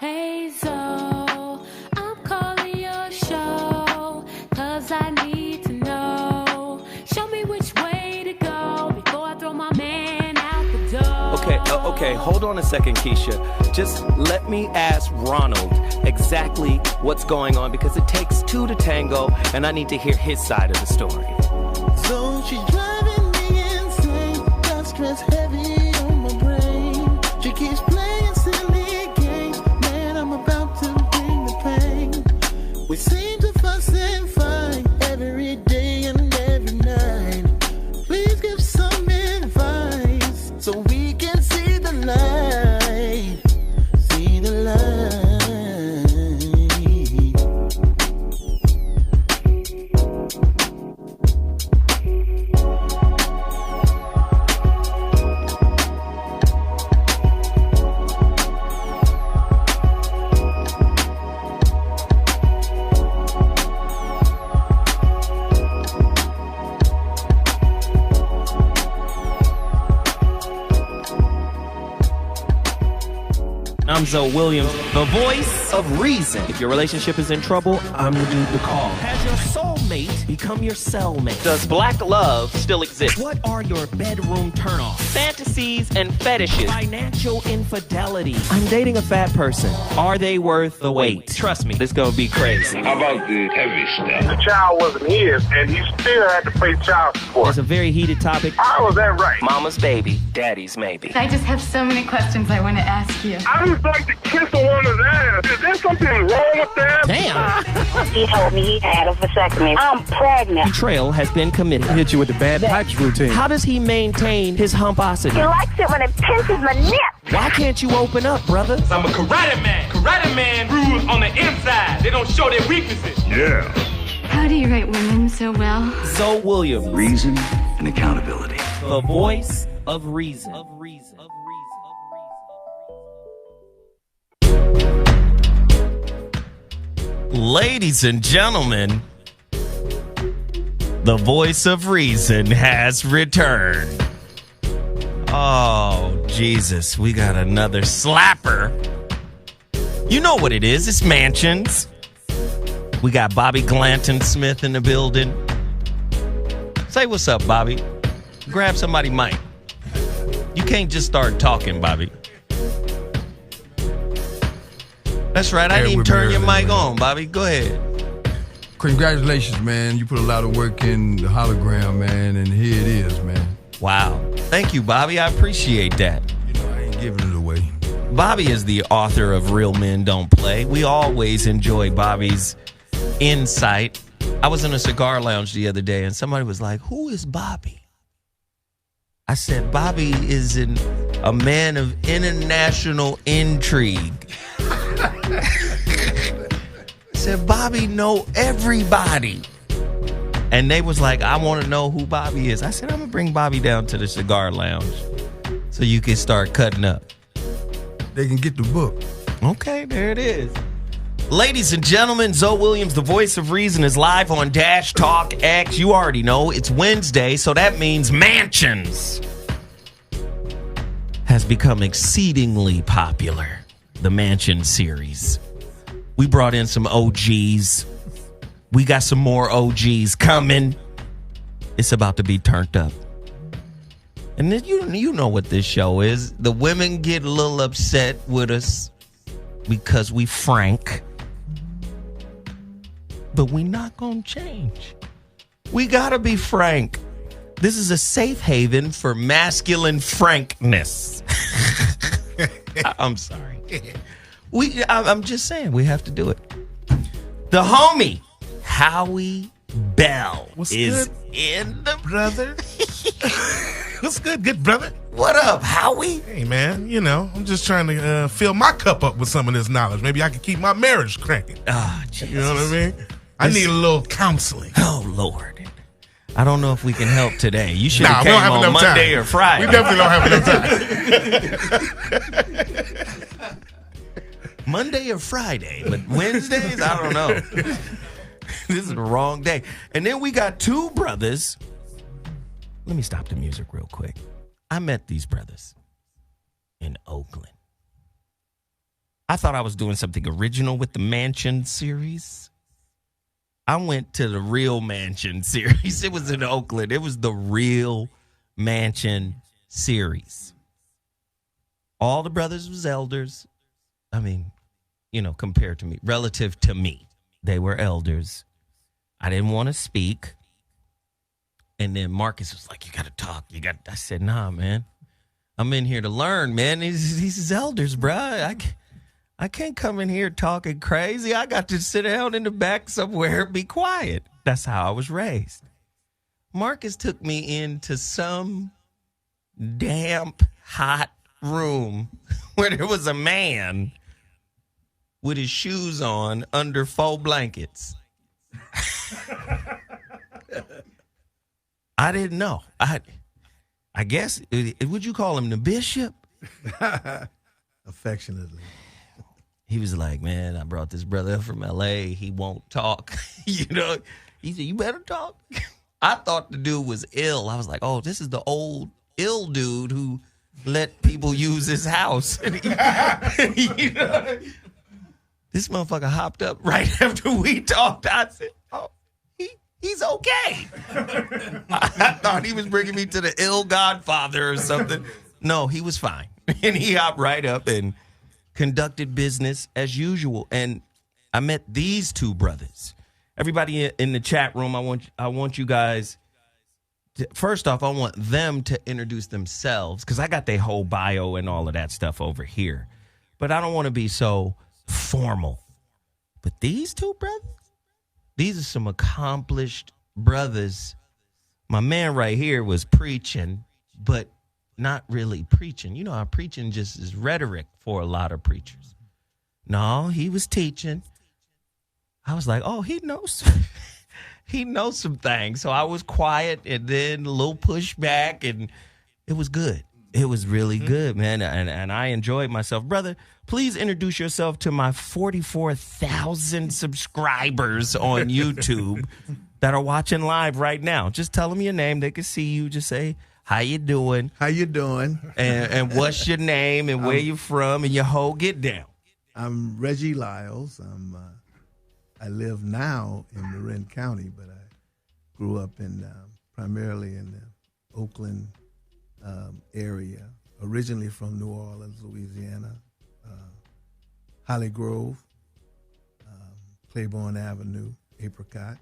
Hey Zoe, I'm calling your show, 'cause I need to know. Show me which way to go before I throw my man out the door. Okay, hold on a second, Keisha. Just let me ask Ronald exactly what's going on, because it takes two to tango, and I need to hear his side of the story. So she's driving me insane, got stress heavy on my brain. She keeps playing silly games, man, I'm about to bring the pain. We seem to fuss and fight every day and every night. Please give some advice so we can see the light, see the light. I'm Zoe Williams, the voice of reason. If your relationship is in trouble, I'm the dude to call. Has your soulmate become your cellmate? Does black love still exist? What are your bedroom turnoffs? Fantasies and fetishes. Financial infidelity. I'm dating a fat person. Are they worth the wait? Trust me, this gonna be crazy. How about the heavy stuff? The child wasn't his, and he still had to pay child support. It's a very heated topic. How was that right? Mama's baby, daddy's maybe. I just have so many questions I want to ask you. I just like to kiss a woman's ass. Is there something wrong with that? Damn. He told me he had a vasectomy. I'm pregnant. Betrayal has been committed. Hit you with the bad pipes routine. How does he maintain his humposity? He likes it when it pinches my nip. Why can't you open up, brother? I'm a karate man. Karate man rules on the inside. They don't show their weaknesses. Yeah. How do you write women so well? Zoe Williams, Reason and accountability. the voice of reason. Ladies and gentlemen, the voice of reason has returned. Oh, Jesus, we got another slapper. You know what it is. It's Mansions. We got Bobby Glanton Smith in the building. Say what's up, Bobby. Grab somebody mic. You can't just start talking, Bobby. That's right. I didn't even turn your mic on, Bobby. Go ahead. Congratulations, man. You put a lot of work in the hologram, man, and here it is, man. Wow. Thank you, Bobby. I appreciate that. You know, I ain't giving it away. Bobby is the author of Real Men Don't Play. We always enjoy Bobby's insight. I was in a cigar lounge the other day, and somebody was like, "Who is Bobby?" I said, "Bobby is a man of international intrigue." I said, "Bobby know everybody." And they was like, "I want to know who Bobby is." I said, "I'm going to bring Bobby down to the cigar lounge so you can start cutting up." They can get the book. Okay, there it is. Ladies and gentlemen, Zoe Williams, the voice of reason, is live on Dash Talk X. You already know it's Wednesday, so that means Mansions has become exceedingly popular. The Mansion series. We brought in some OGs. We got some more OGs coming. It's about to be turned up. And then you know what this show is. The women get a little upset with us because we frank. But we not gonna change. We gotta be frank. This is a safe haven for masculine frankness. I'm sorry. I'm just saying we have to do it. The homie Howie Bell is in the brother. What's good, good brother? What up, Howie? Hey man, you know, I'm just trying to fill my cup up with some of this knowledge. Maybe I can keep my marriage cranking. Oh, Jesus. You know what I mean? I need a little counseling. Oh Lord. I don't know if we can help today. You should have we don't have on enough Monday time. or Friday. We definitely don't have enough time. Monday or Friday, but Wednesdays, I don't know. This is the wrong day. And then we got two brothers. Let me stop the music real quick. I met these brothers in Oakland. I thought I was doing something original with the Mansion series. I went to the Real Mansion series. It was in Oakland. It was the Real Mansion series. All the brothers was elders. I mean, compared to me, relative to me, they were elders. I didn't want to speak. And then Marcus was like, you got to talk. I said, nah, man. I'm in here to learn, man. These elders, bruh. I can't come in here talking crazy. I got to sit down in the back somewhere and be quiet. That's how I was raised. Marcus took me into some damp, hot room where there was a man with his shoes on under 4 blankets. I didn't know. I guess, would you call him the bishop? Affectionately. He was like, man, I brought this brother up from L.A. He won't talk. He said, you better talk. I thought the dude was ill. I was like, oh, this is the old ill dude who let people use his house. This motherfucker hopped up right after we talked. I said, oh, he's okay. I thought he was bringing me to the ill godfather or something. No, he was fine. And he hopped right up and conducted business as usual. And I met these 2 brothers. Everybody in the chat room, I want you guys to, first off, I want them to introduce themselves because I got their whole bio and all of that stuff over here. But I don't want to be so formal. But these 2 brothers, these are some accomplished brothers. My man right here was preaching, but not really preaching. You know how preaching just is rhetoric for a lot of preachers. No, he was teaching. I was like, oh, he knows. He knows some things. So I was quiet and then a little pushback, and it was good. It was really good, man, and I enjoyed myself. Brother, please introduce yourself to my 44,000 subscribers on YouTube that are watching live right now. Just tell them your name. They can see you. Just say, how you doing? How you doing? And what's your name and where you from and your whole get down. I'm Reggie Lyles. I live now in Marin County, but I grew up primarily in the Oakland area, originally from New Orleans, Louisiana, Holly Grove, Claiborne Avenue, Apricot,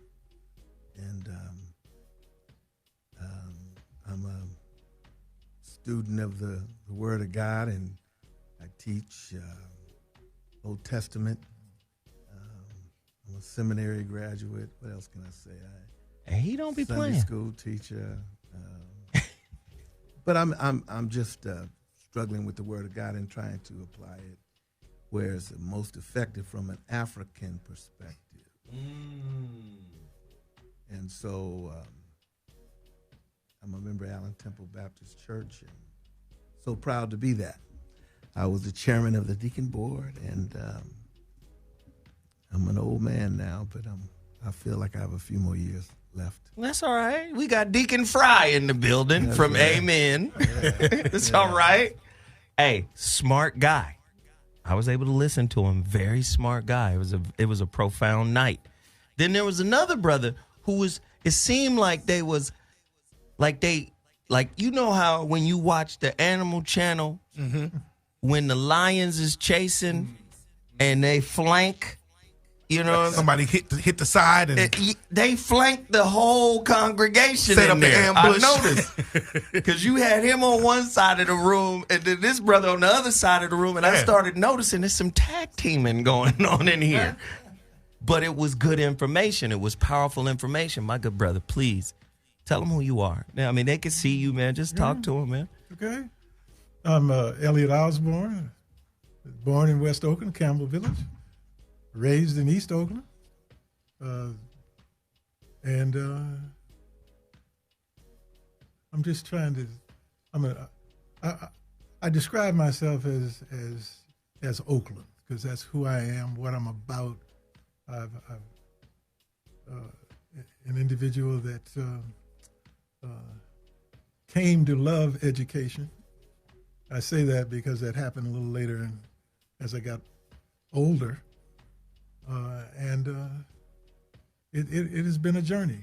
and I'm a student of the Word of God, and I teach Old Testament. I'm a seminary graduate. What else can I say? And he don't be Sunday playing. School teacher. But I'm just struggling with the Word of God and trying to apply it where it's the most effective from an African perspective. And so I'm a member of Allen Temple Baptist Church, and so proud to be that. I was the chairman of the deacon board, and I'm an old man now, but I feel like I have a few more years left. That's all right. We got Deacon Fry in the building from right. Amen. It's all right. Hey, smart guy. I was able to listen to him. Very smart guy. It was a profound night. Then there was another brother who was. It seemed like they was, like you know how when you watch the Animal Channel, when the lions is chasing and they flank. You know, somebody hit the side and they flanked the whole congregation. Set in up the there. ambush. I noticed because you had him on one side of the room and then this brother on the other side of the room, and I started noticing there's some tag teaming going on in here. But it was good information. It was powerful information. My good brother, please tell them who you are. Now, I mean, they can see you, man. Just talk to them, man. Okay. I'm Elliott Osborne, born in West Oakland, Campbell Village. Raised in East Oakland, and I'm just trying to. I describe myself as Oakland because that's who I am, what I'm about. I'm an individual that came to love education. I say that because that happened a little later, and as I got older, and it has been a journey.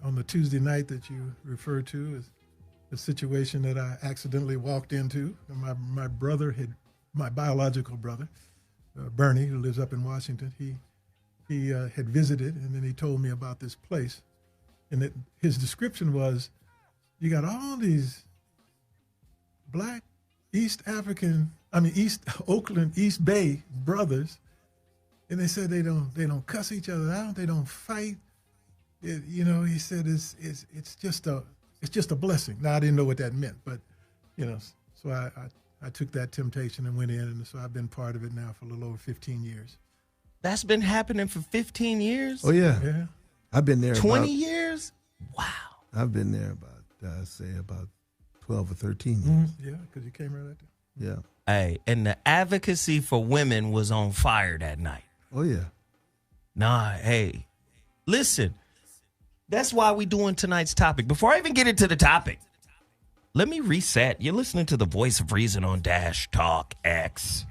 On the Tuesday night that you referred to is a situation that I accidentally walked into. My brother my biological brother, Bernie, who lives up in Washington, he had visited, and then he told me about this place. And his description was, you got all these black East Oakland, East Bay brothers, and they said they don't cuss each other out, they don't fight. He said it's just a blessing. Now I didn't know what that meant, but so I took that temptation and went in, and so I've been part of it now for a little over 15 years. That's been happening for 15 years? Oh, yeah. Yeah. I've been there 20 years? Wow. I've been there about 12 or 13 years. Yeah, because you came right after. Yeah. Hey, and the advocacy for women was on fire that night. Oh, yeah. Nah, hey, listen, that's why we doing tonight's topic. Before I even get into the topic, let me reset. You're listening to the voice of reason on Dash Talk X.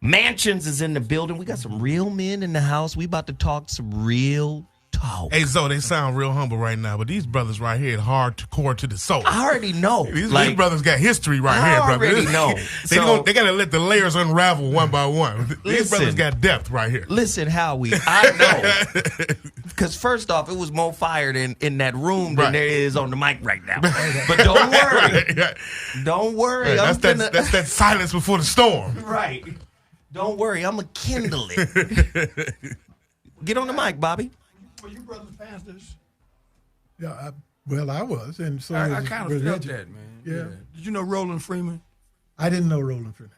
Mansions is in the building. We got some real men in the house. We about to talk some real talk. Hey, Zoe, they sound real humble right now, but these brothers right here, hardcore to the soul. I already know. These brothers got history right here, brother. I already know. They got to let the layers unravel one by one. These brothers got depth right here. Listen, Howie, I know. Because first off, it was more fired in that room than there is on the mic right now. But don't worry. Don't worry. That's that silence before the storm. Right. Don't worry. I'm going to kindle it. Get on the mic, Bobby. Were you brothers pastors? Yeah, I was, and so I kind of felt that, man. Yeah. Did you know Roland Freeman? I didn't know Roland Freeman.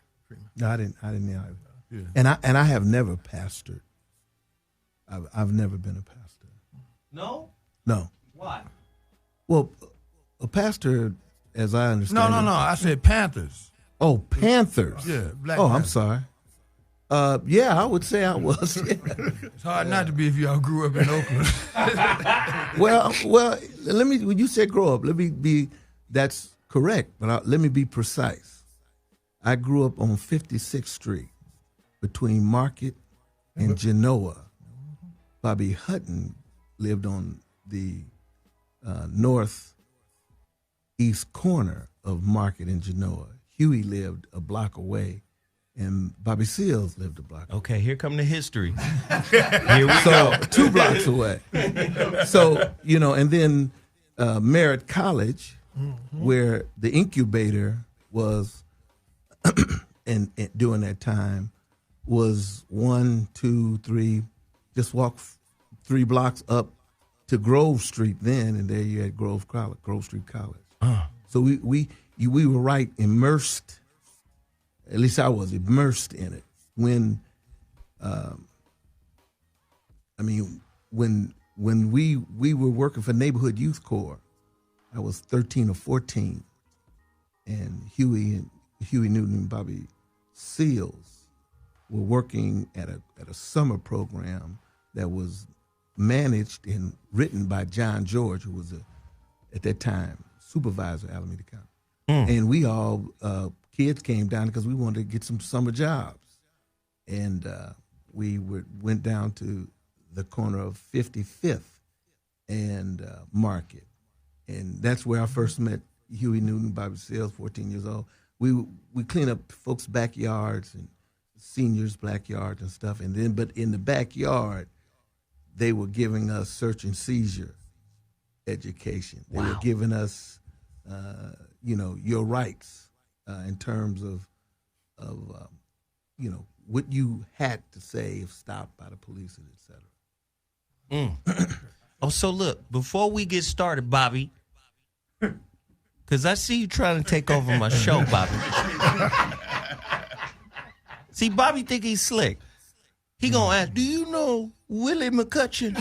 No, I didn't know. Yeah. And I have never pastored. I've never been a pastor. No? No. Why? Well, a pastor, as I understand. No. I said Panthers. Oh, Panthers. Yeah. Black I'm Panthers. sorry. Yeah, I would say I was. It's hard not to be if y'all grew up in Oakland. well, when you said grow up, let me be, that's correct, but let me be precise. I grew up on 56th Street between Market and Genoa. Bobby Hutton lived on the northeast corner of Market and Genoa. Huey lived a block away. And Bobby Seals lived a block. Okay, here come the history. Here we go. 2 blocks away. So, and then Merritt College, where the incubator was, and during that time, was 1, 2, 3, just walk 3 blocks up to Grove Street then, and there you had Grove Street College. So we were right immersed. At least I was immersed in it when, when we were working for Neighborhood Youth Corps. I was 13 or 14, and Huey Newton and Bobby Seals were working at a summer program that was managed and written by John George, who was at that time supervisor at Alameda County, and we all. Kids came down because we wanted to get some summer jobs, and we went down to the corner of 55th and Market, and that's where I first met Huey Newton, Bobby Seals, 14 years old. We clean up folks' backyards and seniors' backyards and stuff, but in the backyard, they were giving us search and seizure education. They were giving us, your rights. In terms of what you had to say if stopped by the police and et cetera. Oh, so look, before we get started, Bobby, because I see you trying to take over my show, Bobby. See, Bobby think he's slick. He gonna ask, do you know Willie McCutcheon?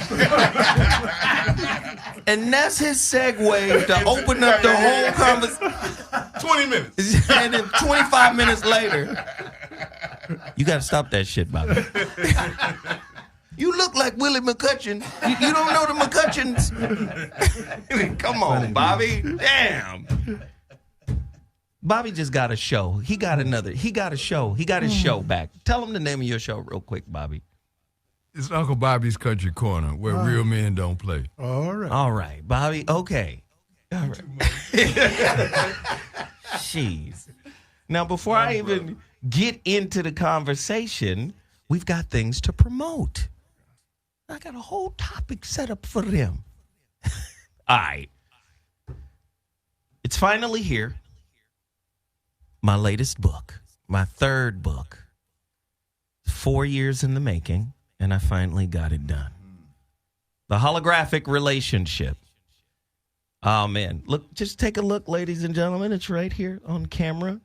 And that's his segue to open up the whole conversation. 20 minutes. And then 25 minutes later, you got to stop that shit, Bobby. You look like Willie McCutcheon. You don't know the McCutcheons? Come on, Bobby. Damn. Bobby just got a show. He got a show. He got his show back. Tell him the name of your show real quick, Bobby. It's Uncle Bobby's Country Corner, where real men don't play. All right. All right, Bobby. Okay. All right. Jeez. Now, before I even get into the conversation, we've got things to promote. I got a whole topic set up for them. All right. It's finally here. My latest book, my third book. 4 years in the making, and I finally got it done. The Holographic Relationship. Oh, man. Look, just take a look, ladies and gentlemen. It's right here on camera.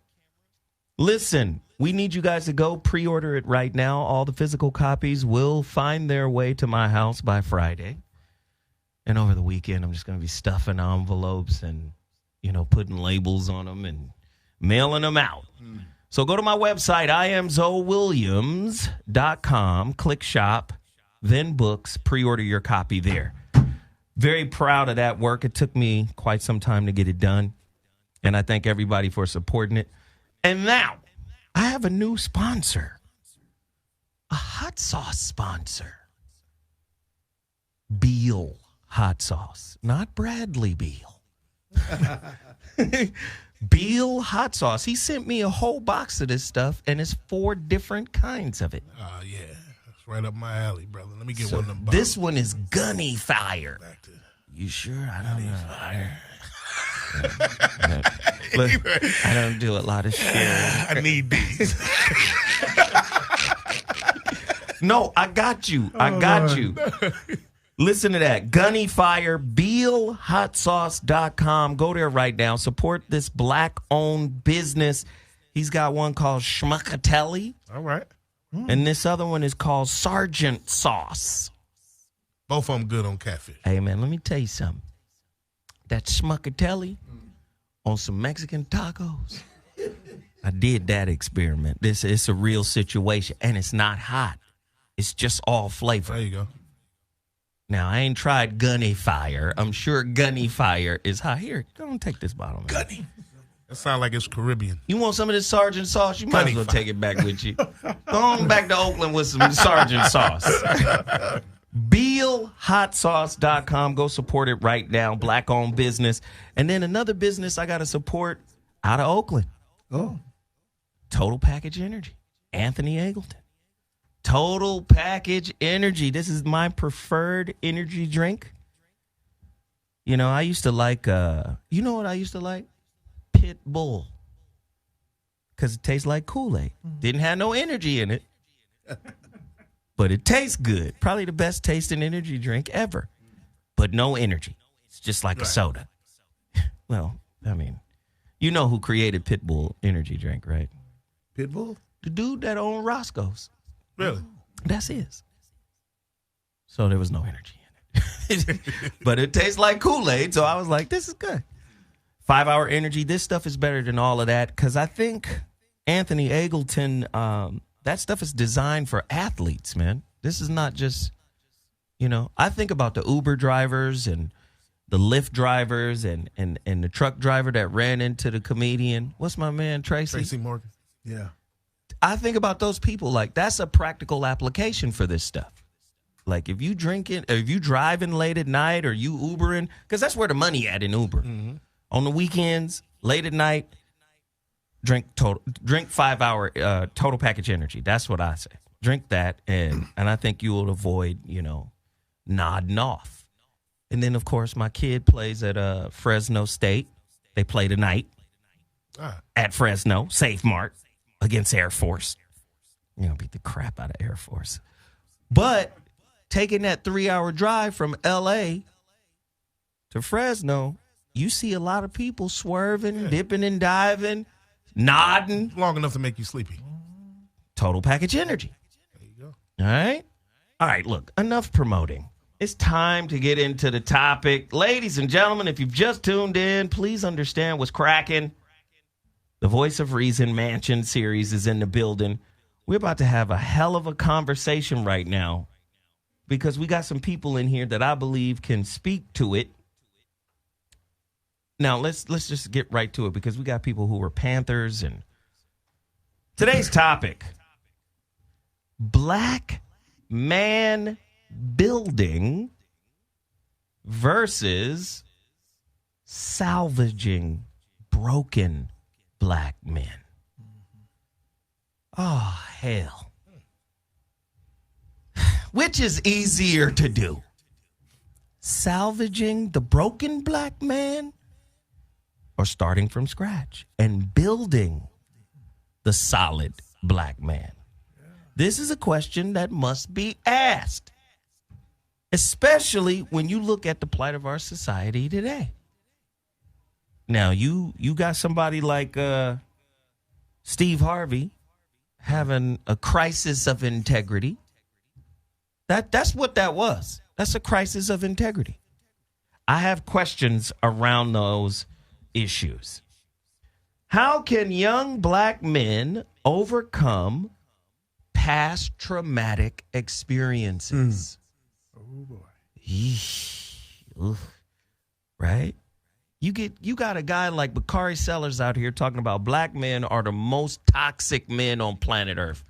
Listen, we need you guys to go pre-order it right now. All the physical copies will find their way to my house by Friday. And over the weekend, I'm just going to be stuffing envelopes and, putting labels on them and mailing them out. So go to my website, IamZoeWilliams.com, click shop, then books, pre-order your copy there. Very proud of that work. It took me quite some time to get it done, and I thank everybody for supporting it. And now, I have a new sponsor, a hot sauce sponsor. Beal hot sauce, not Bradley Beal. Beal hot sauce. He sent me a whole box of this stuff, and it's 4 different kinds of it. Oh, yeah. That's right up my alley, brother. Let me get one of them bottles. This one is Gunny Fire. You sure? I don't know. Look, I don't do a lot of shit. I need these. No, I got you. I got you. Listen to that. Gunny Fire, BealHotSauce.com. Go there right now. Support this black-owned business. He's got one called Schmuckatelli. All right. And this other one is called Sergeant Sauce. Both of them good on catfish. Hey, man, let me tell you something. That Schmuckatelli on some Mexican tacos. I did that experiment. It's a real situation, and it's not hot. It's just all flavor. There you go. Now, I ain't tried Gunny Fire. I'm sure Gunny Fire is hot. Here, go and take this bottle, man. Gunny. That sounds like it's Caribbean. You want some of this Sergeant Sauce? You might Gunny as well Fire. take it back with you. Go on back to Oakland with some Sergeant Sauce. BealHotSauce.com. Go support it right now. Black-owned business. And then another business I got to support out of Oakland. Oh. Total Package Energy. Anthony Eggleton. Total Package Energy. This is my preferred energy drink. I used to like, you know what I used to like? Pit Bull. Because it tastes like Kool-Aid. Didn't have no energy in it. But it tastes good. Probably the best tasting energy drink ever. But no energy. It's just like a soda. Well, I mean, you know who created Pit Bull energy drink, right? Pitbull? The dude that owned Roscoe's. Really? That's his. So there was no energy in it. But it tastes like Kool-Aid, so I was like, this is good. 5-hour energy. This stuff is better than all of that because I think Anthony Eggleton, that stuff is designed for athletes, man. This is not just, I think about the Uber drivers and the Lyft drivers and the truck driver that ran into the comedian. What's my man, Tracy? Tracy Morgan. Yeah. I think about those people like that's a practical application for this stuff. Like if you drinking, or if you driving late at night or you Ubering, because that's where the money at in Uber. Mm-hmm. On the weekends, late at night, drink 5-hour Total Package Energy. That's what I say. Drink that, and I think you will avoid, nodding off. And then, of course, my kid plays at Fresno State. They play tonight at Fresno, Safe Mart. Against Air Force. Beat the crap out of Air Force. But taking that 3-hour drive from L.A. to Fresno, you see a lot of people swerving, dipping and diving, nodding. Long enough to make you sleepy. Total Package Energy. There you go. All right? All right, look, enough promoting. It's time to get into the topic. Ladies and gentlemen, if you've just tuned in, please understand what's cracking. The Voice of Reason Mansion series is in the building. We're about to have a hell of a conversation right now because we got some people in here that I believe can speak to it. Now let's just get right to it because we got people who were Panthers and today's topic: black man building versus salvaging broken black men. Oh, hell. Which is easier to do? Salvaging the broken black man or starting from scratch and building the solid black man? This is a question that must be asked, especially when you look at the plight of our society today. Now, you got somebody like Steve Harvey having a crisis of integrity. That's what that was. That's a crisis of integrity. I have questions around those issues. How can young black men overcome past traumatic experiences? Oh boy. Yeesh. Oof. Right? You got a guy like Bakari Sellers out here talking about black men are the most toxic men on planet Earth.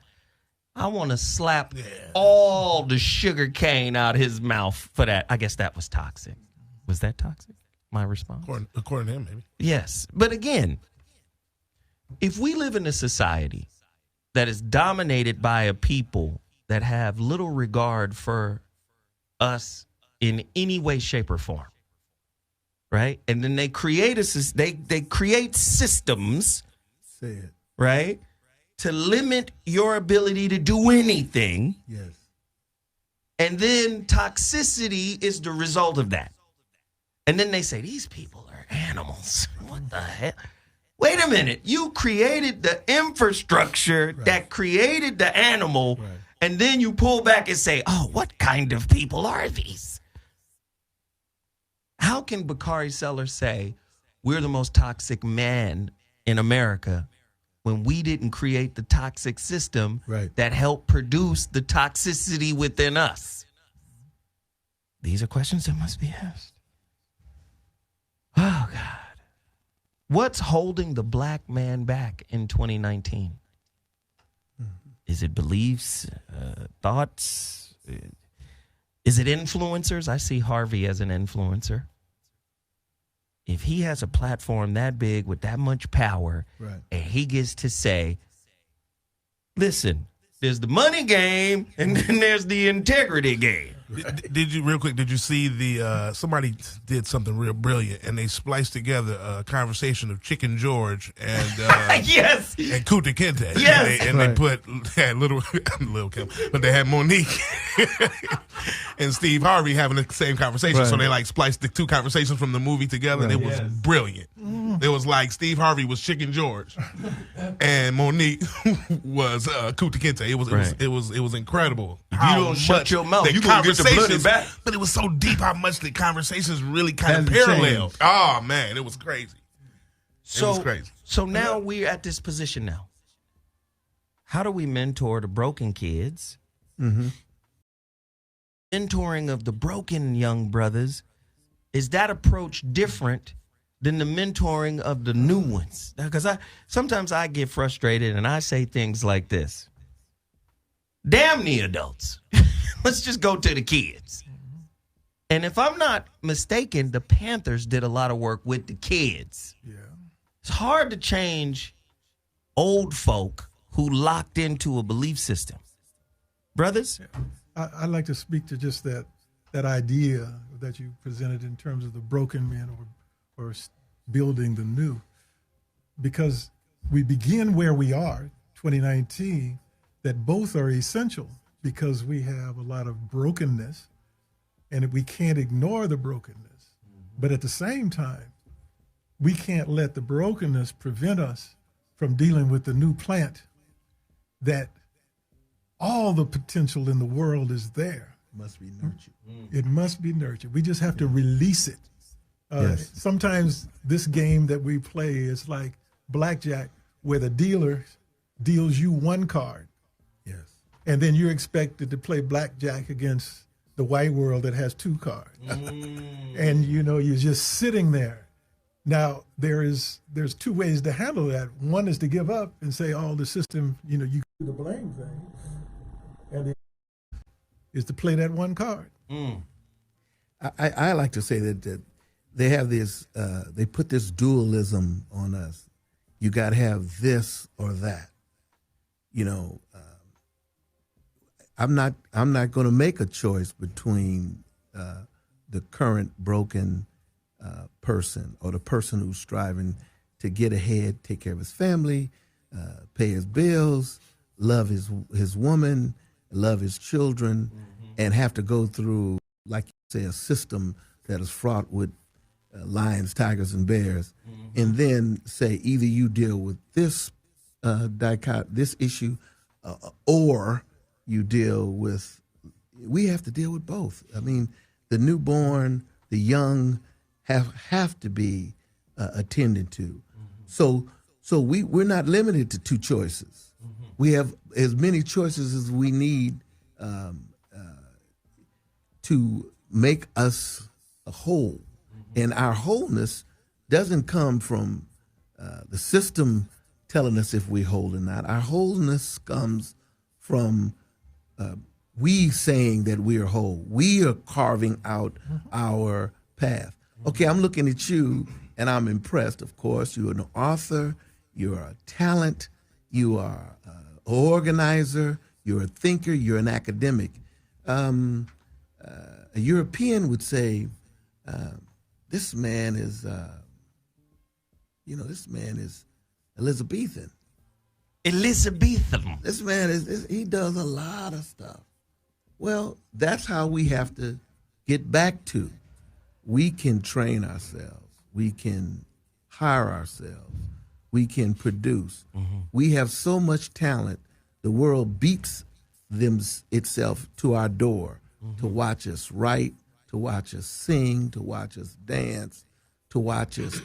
I want to slap all the sugar cane out his mouth for that. I guess that was toxic. Was that toxic? My response? According to him, maybe. Yes. But again, if we live in a society that is dominated by a people that have little regard for us in any way, shape, or form, right? And then they create they create systems, Say it. right, to limit your ability to do anything. Yes. And then toxicity is the result of that. And then they say, these people are animals. What the hell? Wait a minute. You created the infrastructure that created the animal, and then you pull back and say, oh, what kind of people are these? How can Bakari Sellers say we're the most toxic man in America when we didn't create the toxic system that helped produce the toxicity within us? These are questions that must be asked. Oh, God. What's holding the black man back in 2019? Is it beliefs, thoughts? Is it influencers? I see Harvey as an influencer. If he has a platform that big with that much power, and he gets to say, listen, there's the money game and then there's the integrity game. Did you see the somebody did something real brilliant and they spliced together a conversation of Chicken George and yes, and Kunta Kinte. Yes. And they put little Kim, but they had Monique and Steve Harvey having the same conversation. So they like spliced the two conversations from the movie together, and it was brilliant. It was like Steve Harvey was Chicken George and Monique was Kunta Kinte. It was incredible. If you don't shut your mouth, you gonna get the bloody back. But it was so deep how much the conversations really kind of paralleled. Oh man, it was crazy. It was crazy. So now we're at this position now. How do we mentor the broken kids? Mentoring of the broken young brothers, is that approach different than the mentoring of the new ones? Because sometimes I get frustrated and I say things like this. Damn the adults. Let's just go to the kids. And if I'm not mistaken, the Panthers did a lot of work with the kids. Yeah. It's hard to change old folk who locked into a belief system. Brothers? Yeah. I'd like to speak to just that idea that you presented in terms of the broken men or building the new. Because we begin where we are, 2019, that both are essential because we have a lot of brokenness and we can't ignore the brokenness. But at the same time, we can't let the brokenness prevent us from dealing with the new plant that all the potential in the world is there. Must be nurtured. It must be nurtured. We just have to release it. Sometimes this game that we play is like blackjack, where the dealer deals you one card. Yes. And then you're expected to play blackjack against the white world that has two cards. And, you're just sitting there. Now there's two ways to handle that. One is to give up and say, "Oh, the system, you do the blame thing," and the is to play that one card. I like to say that they have this. They put this dualism on us. You got to have this or that. I'm not going to make a choice between the current broken person or the person who's striving to get ahead, take care of his family, pay his bills, love his woman, love his children, and have to go through, like you say, a system that is fraught with lions, tigers, and bears, and then say either you deal with this this issue, or you deal with. We have to deal with both. I mean, the newborn, the young, have to be attended to. So we're not limited to two choices. We have as many choices as we need to make us whole. And our wholeness doesn't come from the system telling us if we're whole or not. Our wholeness comes from we saying that we are whole. We are carving out our path. Okay, I'm looking at you and I'm impressed, of course. You're an author, you're a talent, you are an organizer, you're a thinker, you're an academic. A European would say, this man is, this man is Elizabethan. Elizabethan. This man he does a lot of stuff. Well, that's how we have to get back to. We can train ourselves. We can hire ourselves. We can produce. We have so much talent. The world beats itself to our door to watch us write, to watch us sing, to watch us dance, to watch us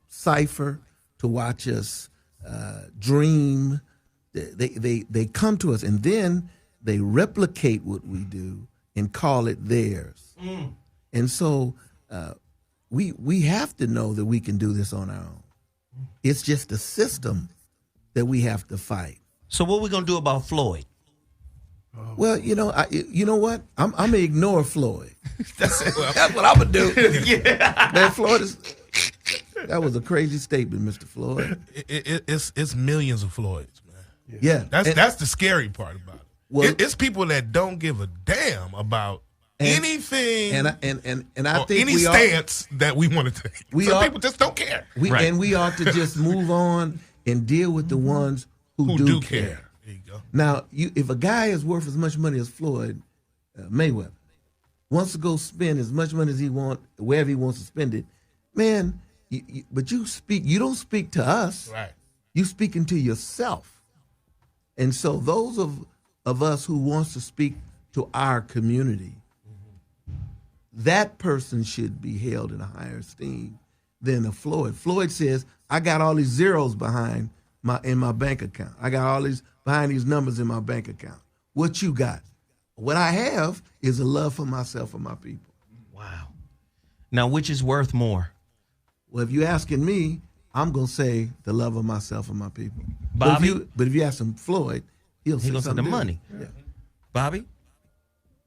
cipher, to watch us dream. They come to us and then they replicate what we do and call it theirs. And so we have to know that we can do this on our own. It's just a system that we have to fight. So what are we going to do about Floyd? Well, you know what? I'm gonna ignore Floyd. That's what I'm gonna do. Yeah. Man, that was a crazy statement, Mr. Floyd. It's millions of Floyds, man. Yeah. That's the scary part about it. Well, it's people that don't give a damn about anything and I think any stance that we want to take. Some people just don't care. And we ought to just move on and deal with the ones who do care. There you go. Now, if a guy is worth as much money as Floyd Mayweather wants to go spend as much money as he wants, wherever he wants to spend it, man, but you don't speak to us. Right. You speaking to yourself. And so those of us who wants to speak to our community, that person should be held in a higher esteem than a Floyd. Floyd says, I got all these zeros behind in my bank account. I got all these behind these numbers in my bank account. What you got? What I have is a love for myself and my people. Wow. Now, which is worth more? Well, if you're asking me, I'm going to say the love of myself and my people. Bobby? But if you ask him Floyd, he'll say the money. Yeah. Bobby?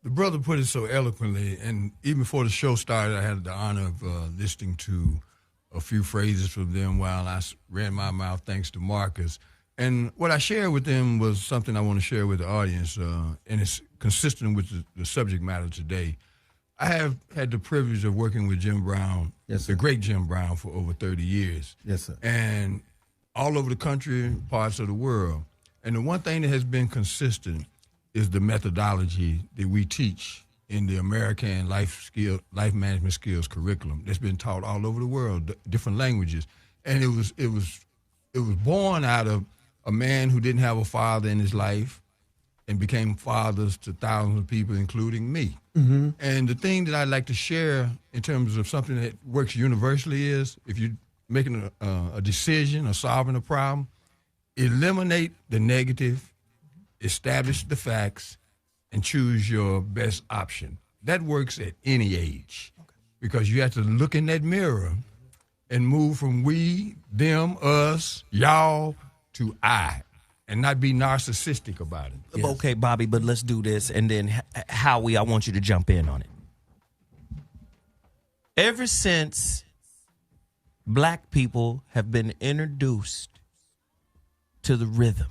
The brother put it so eloquently, and even before the show started, I had the honor of listening to a few phrases from them while I ran my mouth, thanks to Marcus. And what I shared with them was something I want to share with the audience, and it's consistent with the subject matter today. I have had the privilege of working with Jim Brown, the great Jim Brown, for over 30 years. Yes, sir. And all over the country, parts of the world. And the one thing that has been consistent is the methodology that we teach in the American life management skills curriculum that's been taught all over the world, different languages. And it was born out of a man who didn't have a father in his life and became fathers to thousands of people, including me. Mm-hmm. And the thing that I'd like to share in terms of something that works universally is if you're making a decision or solving a problem, eliminate the negative, establish the facts, and choose your best option. That works at any age because you have to look in that mirror and move from we, them, us, y'all to I, and not be narcissistic about it. Okay, Bobby, but let's do this. And then, Howie, I want you to jump in on it. Ever since black people have been introduced to the rhythm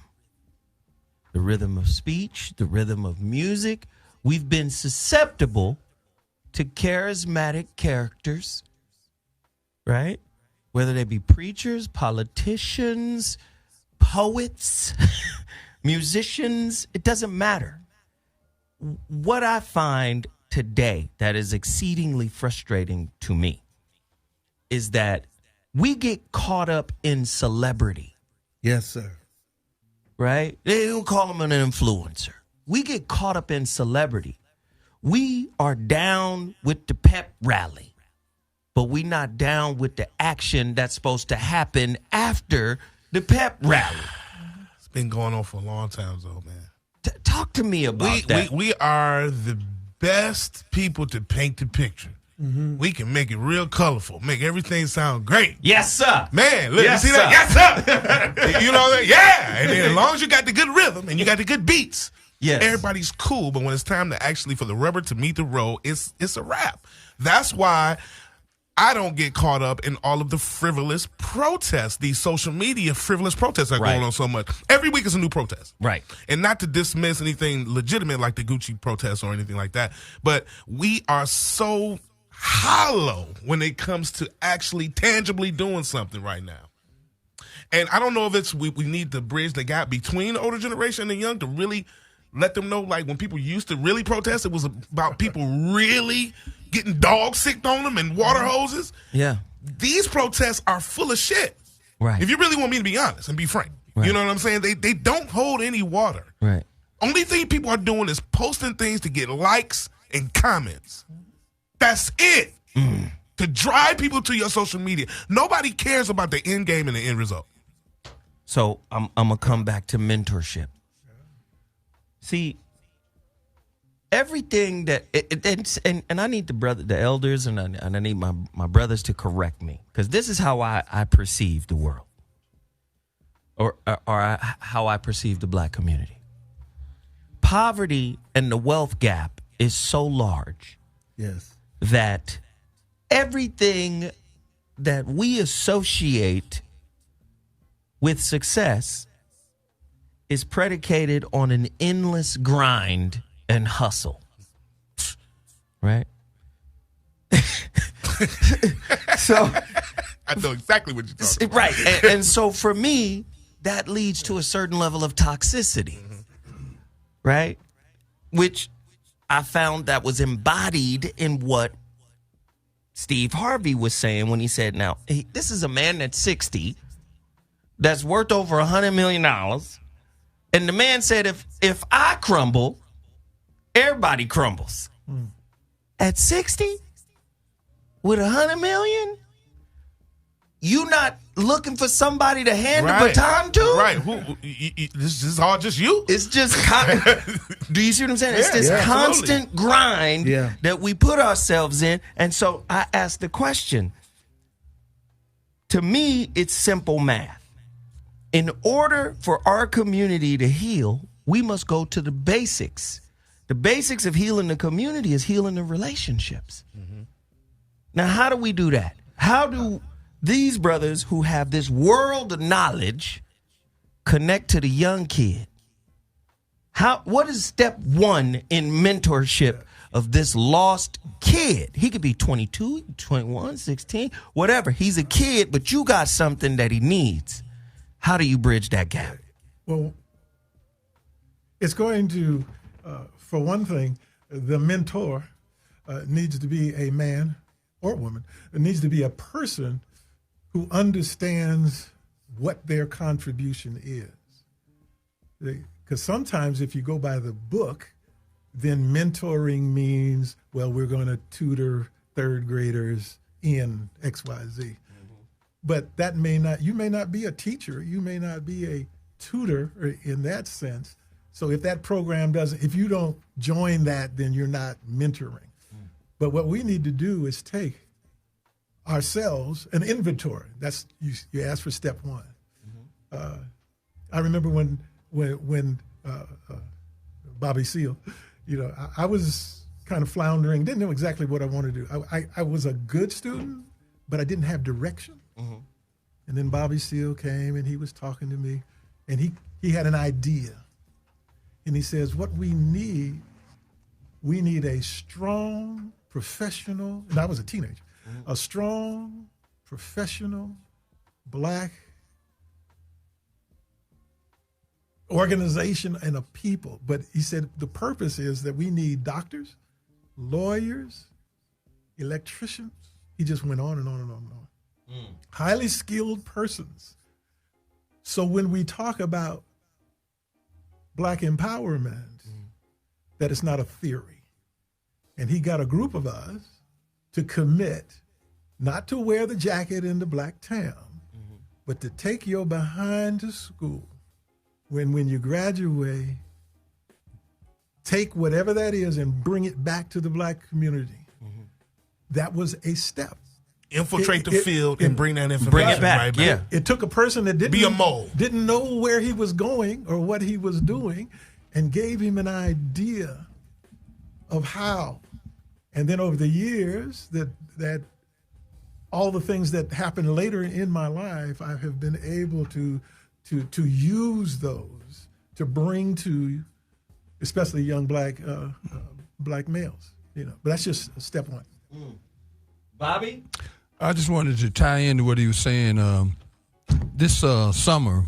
of speech, the rhythm of music, we've been susceptible to charismatic characters, right? Whether they be preachers, politicians, poets, musicians, it doesn't matter. What I find today that is exceedingly frustrating to me is that we get caught up in celebrity. Yes, sir. Right? They don't call him an influencer. We get caught up in celebrity. We are down with the pep rally, but we not down with the action that's supposed to happen after the pep rally. It's been going on for a long time, though, man. Talk to me about that. We are the best people to paint the picture. Mm-hmm. We can make it real colorful, make everything sound great. Yes, sir. Man, look, Yes, you see sir. that? Yes, sir. You know that? Yeah. And then as long as you got the good rhythm and you got the good beats, yes, everybody's cool. But when it's time to actually for the rubber to meet the road, it's a wrap. That's why I don't get caught up in all of the frivolous protests, these social media frivolous protests that are going on so much. Every week is a new protest. Right. And not to dismiss anything legitimate like the Gucci protests or anything like that, but we are so hollow when it comes to actually tangibly doing something right now. And I don't know if it's we need to bridge the gap between the older generation and the young to really let them know, like, when people used to really protest, it was about people really getting dog sicked on them and water hoses. Yeah. These protests are full of shit. Right. If you really want me to be honest and be frank. Right. You know what I'm saying? They don't hold any water. Right. Only thing people are doing is posting things to get likes and comments. That's it. To drive people to your social media. Nobody cares about the end game and the end result. So I'm gonna come back to mentorship. See, everything that and I need the elders and I need my brothers to correct me, because this is how I perceive the world, or how I perceive the black community. Poverty and the wealth gap is so large, yes, that everything that we associate with success is predicated on an endless grind and hustle. Right? So I know exactly what you're talking about. Right. And so for me, that leads to a certain level of toxicity. Right? Which I found that was embodied in what Steve Harvey was saying when he said, now, this is a man that's 60, that's worth over $100 million. And the man said, if I crumble, everybody crumbles. At 60, with $100 million, you not looking for somebody to hand the baton to? Right. This is all just you? It's just, do you see what I'm saying? It's this constant grind that we put ourselves in. And so I asked the question. To me, it's simple math. In order for our community to heal, we must go to the basics. The basics of healing the community is healing the relationships. Now, how do we do that? How do these brothers who have this world of knowledge connect to the young kid? What is step one in mentorship of this lost kid? He could be 22, 21, 16, whatever. He's a kid, but you got something that he needs. How do you bridge that gap? Well, it's going to, for one thing, the mentor needs to be a man or woman. It needs to be a person who understands what their contribution is. Because sometimes if you go by the book, then mentoring means, well, we're going to tutor third graders in XYZ. But that you may not be a teacher, you may not be a tutor in that sense. So if that program if you don't join that, then you're not mentoring. But what we need to do is take ourselves an inventory. That's you ask for step one. I remember when Bobby Seale, I was kind of floundering, didn't know exactly what I wanted to do. I was a good student, but I didn't have direction. And then Bobby Seale came and he was talking to me, and he had an idea. And he says, what we need a strong, professional, and I was a teenager, a strong, professional, black organization and a people. But he said the purpose is that we need doctors, lawyers, electricians. He just went on and on and on and on. Highly skilled persons. So when we talk about black empowerment, that it's not a theory. And he got a group of us to commit not to wear the jacket in the black tam, but to take your behind to school. When you graduate, take whatever that is and bring it back to the black community. That was a step. Infiltrate the field and bring that information Bring it back, right yeah. It took a person that Be a mole. didn't know where he was going or what he was doing, and gave him an idea of how. And then over the years, that all the things that happened later in my life, I have been able to use those to bring to, especially young black males. But that's just step one. Bobby? I just wanted to tie into what he was saying. This summer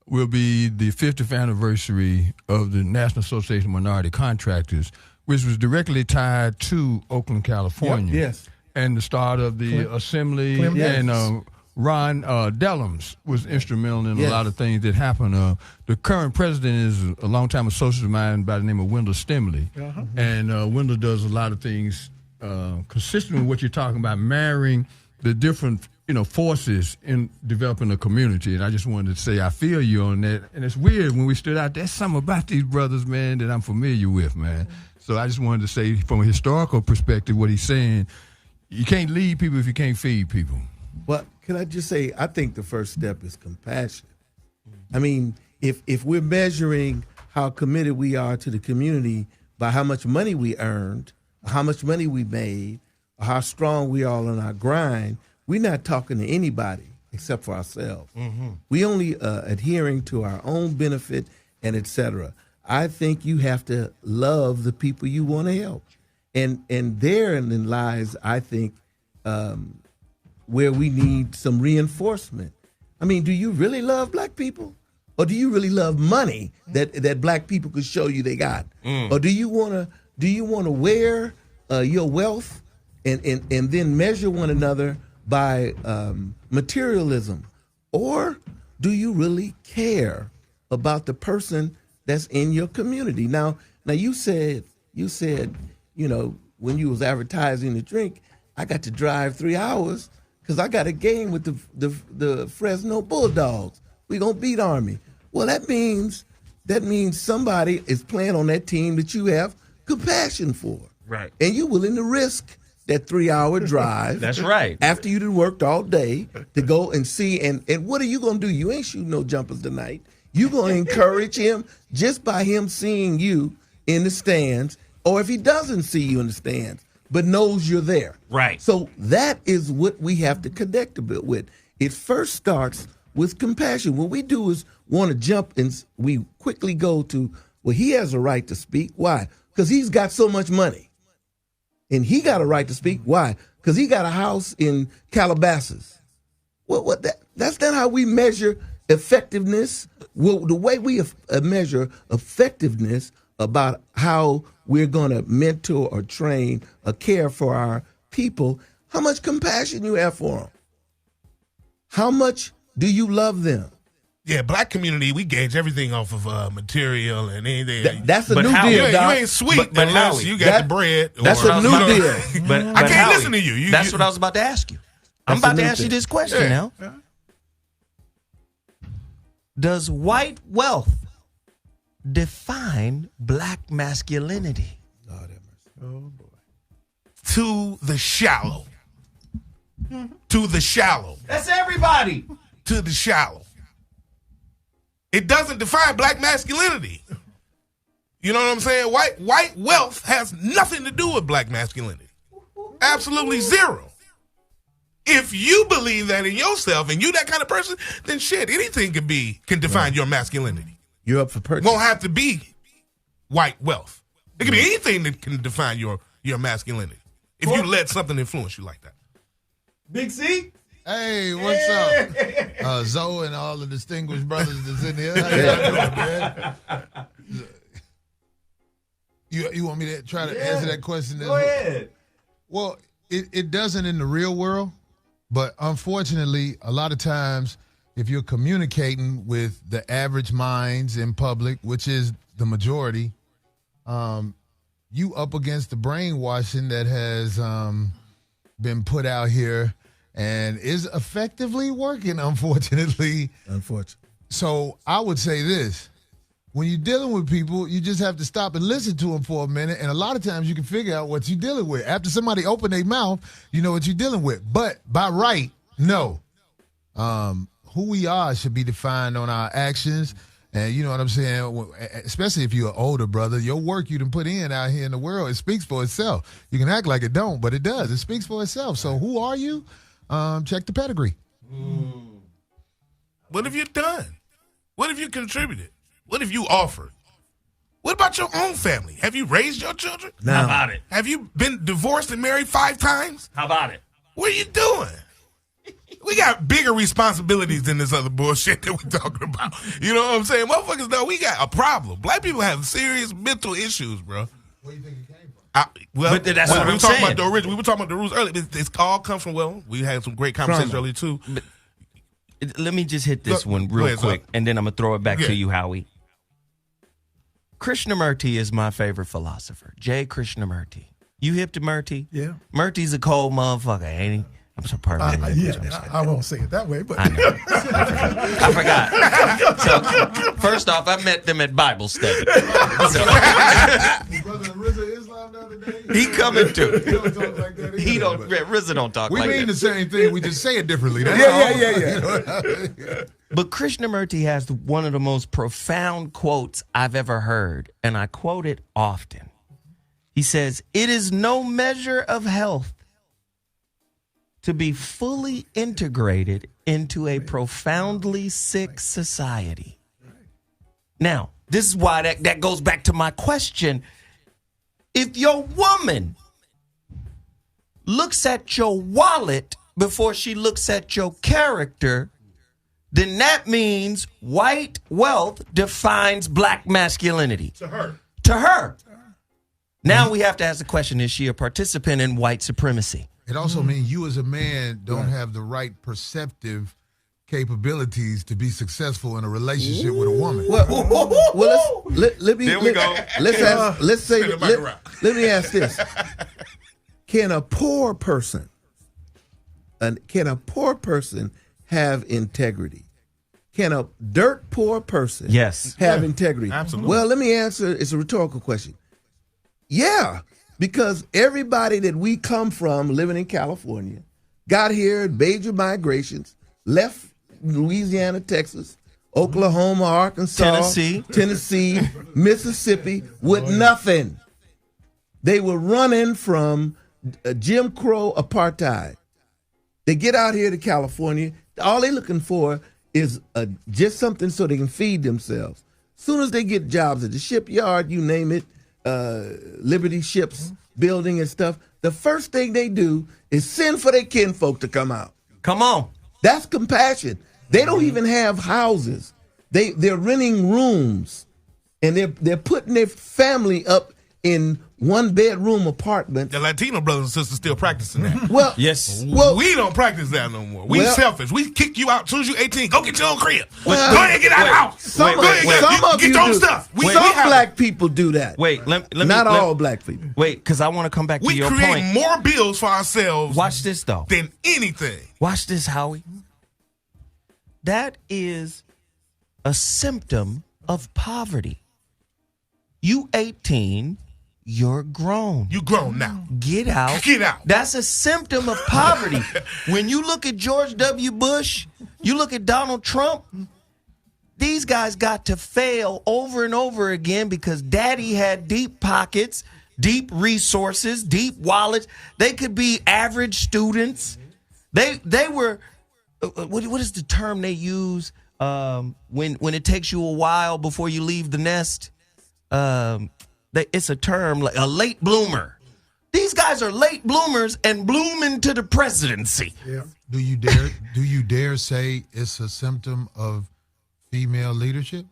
will be the 50th anniversary of the National Association of Minority Contractors, which was directly tied to Oakland, California. Yep, yes. And the start of the assembly. And Ron Dellums was instrumental in a lot of things that happened. The current president is a longtime associate of mine by the name of Wendell Stimley. And Wendell does a lot of things consistent with what you're talking about, marrying the different forces in developing a community. And I just wanted to say I feel you on that. And it's weird when we stood out, there's something about these brothers, man, that I'm familiar with, man. So I just wanted to say from a historical perspective what he's saying, you can't lead people if you can't feed people. Well, can I just say, I think the first step is compassion. I mean, if we're measuring how committed we are to the community by how much money we earned, how much money we made, or how strong we are on our grind, we're not talking to anybody except for ourselves. We only adhering to our own benefit and et cetera. I think you have to love the people you want to help. And therein lies, I think, where we need some reinforcement. I mean, do you really love black people? Or do you really love money that black people could show you they got? Or do you want to wear your wealth and then measure one another by materialism? Or do you really care about the person that's in your community? Now you said, when you was advertising the drink, I got to drive 3 hours because I got a game with the Fresno Bulldogs. We gonna beat Army. Well, that means somebody is playing on that team that you have compassion for. Right. And you're willing to risk that 3-hour drive. That's right. After you done worked all day to go and see. And what are you going to do? You ain't shooting no jumpers tonight. You're going to encourage him just by him seeing you in the stands, or if he doesn't see you in the stands, but knows you're there. Right. So that is what we have to connect a bit with. It first starts with compassion. What we do is want to jump and we quickly go to, well, he has a right to speak. Why? Because he's got so much money. And he got a right to speak. Why? Because he got a house in Calabasas. Well, that's not how we measure effectiveness. Well, the way we measure effectiveness about how we're going to mentor or train or care for our people, how much compassion you have for them. How much do you love them? Yeah, black community, we gauge everything off of material and anything. That's a new Howie, deal, Doc. you ain't sweet unless Howie, you got the bread. That's a new deal. But I can't Howie, listen to you. That's what I was about to ask you. I'm about to ask you this question now. Yeah. Does white wealth define black masculinity? Lord have mercy. Oh boy. To the shallow. to the shallow. That's everybody. To the shallow. It doesn't define black masculinity. You know what I'm saying? White wealth has nothing to do with black masculinity. Absolutely zero. If you believe that in yourself and you that kind of person, then shit, anything can define your masculinity. You're up for purchase. Won't have to be white wealth. It can be anything that can define your masculinity. If you let something influence you like that. Big C? Hey, what's up? Zoe and all the distinguished brothers that's in here. How y'all doing, man? You want me to try to answer that question? Go ahead. Well, it doesn't in the real world, but unfortunately, a lot of times, if you're communicating with the average minds in public, which is the majority, you up against the brainwashing that has been put out here and is effectively working, unfortunately. So I would say this. When you're dealing with people, you just have to stop and listen to them for a minute, and a lot of times you can figure out what you're dealing with. After somebody open their mouth, you know what you're dealing with. But by right, no. Who we are should be defined on our actions, and you know what I'm saying? Especially if you're an older brother, your work you done put in out here in the world, it speaks for itself. You can act like it don't, but it does. It speaks for itself. So who are you? Check the pedigree. What have you done? What have you contributed? What have you offered? What about your own family? Have you raised your children? No. How about it? Have you been divorced and married 5 times? How about it? What are you doing? We got bigger responsibilities than this other bullshit that we're talking about. You know what I'm saying? Motherfuckers know we got a problem. Black people have serious mental issues, bro. Where do you think it came from? But that's what we I'm were talking saying. about the original. We were talking about the rules earlier. It's all comes from, well, we had some great conversations earlier too. But let me just hit this one Go real ahead, quick, son. and then I'm going to throw it back to you, Howie. Krishnamurti is my favorite philosopher. J. Krishnamurti. You hip to Murti? Yeah. Murti's a cold motherfucker, ain't he? I'm so pardon me. I won't say it that way, but I know. I forgot. So, first off, I met them at Bible study. Brother Rizza Islam the other day. He coming too. He don't talk like that. He don't. Rizza don't talk We like mean that. the same thing. We just say it differently. That's all. Yeah. But Krishnamurti has one of the most profound quotes I've ever heard, and I quote it often. He says, "It is no measure of health to be fully integrated into a profoundly sick society." Now, this is why that goes back to my question. If your woman looks at your wallet before she looks at your character, then that means white wealth defines black masculinity. To her. To her. Now we have to ask the question, is she a participant in white supremacy? It also means you as a man don't have the right perceptive capabilities to be successful in a relationship with a woman. Well, let me There we go. Let me ask this: Can a poor person have integrity? Can a dirt poor person Yes. have integrity? Absolutely. Well, let me answer. It's a rhetorical question. Yeah, because everybody that we come from living in California got here in major migrations, left Louisiana, Texas, Oklahoma, Arkansas, Tennessee, Mississippi with nothing. They were running from Jim Crow apartheid. They get out here to California. All they're looking for is just something so they can feed themselves. Soon as they get jobs at the shipyard, you name it, Liberty ships building and stuff, the first thing they do is send for their kinfolk to come out. Come on. That's compassion. They don't even have houses. They're renting rooms, and they're putting their family up in 1-bedroom apartments. The Latino brothers and sisters still practicing that. Well, Yes. Well, we don't practice that no more. We Well- selfish. We kick you out as soon as you're 18. Go get your own crib. Well- Go ahead and get out of the house. some Go ahead, of get you your own do. stuff. We Some have- black people do that. Wait, let me. Not all black people. Wait, because I want to come back to We your create point. more bills for ourselves Watch this, though. than anything. Watch this, Howie. That is a symptom of poverty. You 18, You're grown. You grown now. Get out. Get out. That's a symptom of poverty. When you look at George W. Bush, you look at Donald Trump, these guys got to fail over and over again because daddy had deep pockets, deep resources, deep wallets. They could be average students. They were, what is the term they use when it takes you a while before you leave the nest? It's a term like a late bloomer. These guys are late bloomers and bloom into the presidency. Yeah. Do you dare say it's a symptom of female leadership?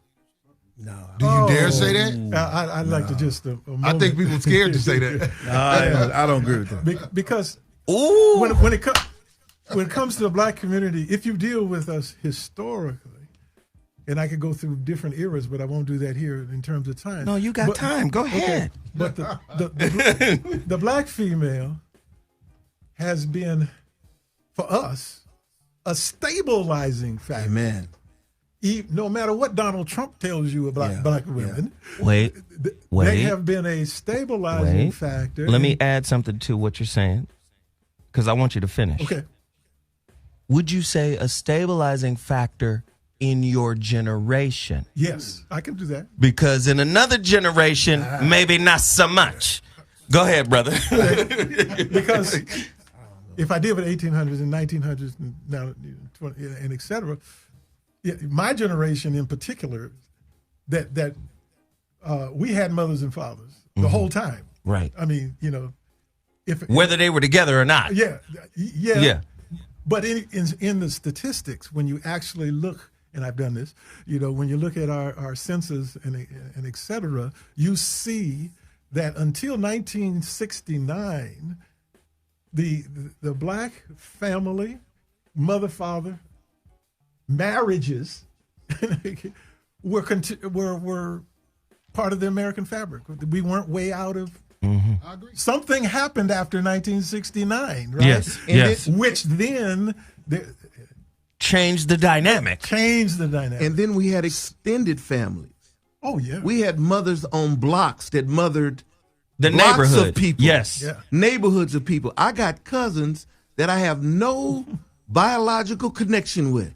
No. Do you dare say that? I'd like to just I think people scared to say that. I don't agree with that. Because Ooh. when it comes to the black community, if you deal with us historically, and I could go through different eras, but I won't do that here in terms of time. No, you got time. Go ahead. But the black female has been, for us, a stabilizing factor. Amen. No matter what Donald Trump tells you about black women, Wait. they have been a stabilizing factor. Let me add something to what you're saying, because I want you to finish. Okay. Would you say a stabilizing factor in your generation? Yes, I can do that. Because in another generation, maybe not so much. Go ahead, brother. Because if I deal with 1800s and 1900s and now 20, and et cetera, my generation in particular, that we had mothers and fathers the whole time. Right. I mean, whether they were together or not. Yeah. But in the statistics, when you actually look, and I've done this, when you look at our census and et cetera, you see that until 1969, the black family, mother, father, marriages were part of the American fabric. We weren't way out of. I agree. Something happened after 1969, right? Yes. Which then changed the dynamic. And then we had extended families. Oh, yeah. We had mothers on blocks that mothered the blocks neighborhood of people. Yes. Yeah. Neighborhoods of people. I got cousins that I have no biological connection with,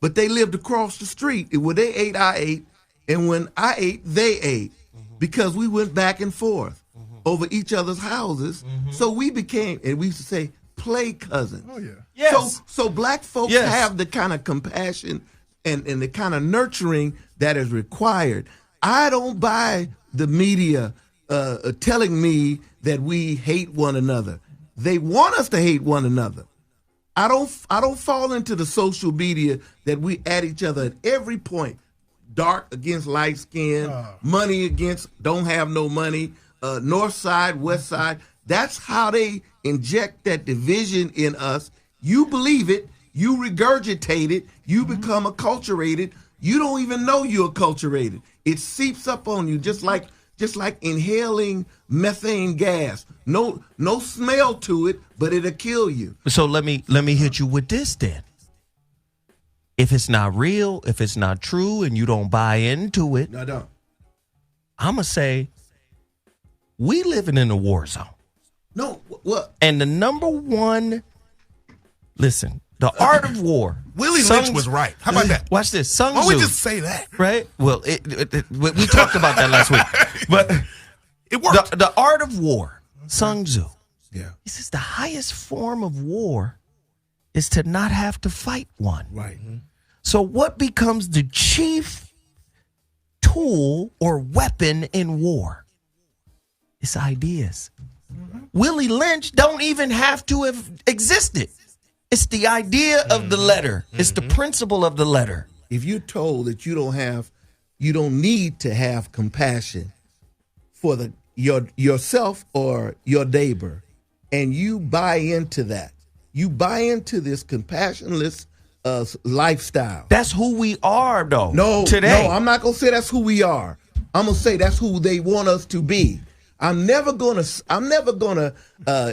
but they lived across the street. When they ate, I ate. And when I ate, they ate. Because we went back and forth over each other's houses. So we became, and we used to say, play cousins. Oh, yeah. Yes. So black folks have the kind of compassion and the kind of nurturing that is required. I don't buy the media telling me that we hate one another. They want us to hate one another. I don't fall into the social media that we at each other at every point. Dark against light skin, money against don't have no money, north side, west side. That's how they inject that division in us. You believe it, you regurgitate it, you become acculturated. You don't even know you're acculturated. It seeps up on you just like inhaling methane gas. No smell to it, but it'll kill you. So let me hit you with this then. If it's not real, if it's not true, and you don't buy into it, I don't. I'm going to say we living in a war zone. No, what? And the number one, listen, the art of war. Willie Lynch was right. How about that? Watch this. Sun Why don't Tzu. we just say that? Right? Well, we talked about that last week. But it worked. The art of war, Sun Tzu. Yeah. He says the highest form of war is to not have to fight one. Right. So what becomes the chief tool or weapon in war? It's ideas. Willie Lynch don't even have to have existed. It's the idea of the letter. It's the principle of the letter. If you're told that you don't need to have compassion for yourself or your neighbor, and you buy into that, you buy into this compassionless lifestyle. That's who we are, though. No, today. No, I'm not gonna say that's who we are. I'm gonna say that's who they want us to be. I'm never gonna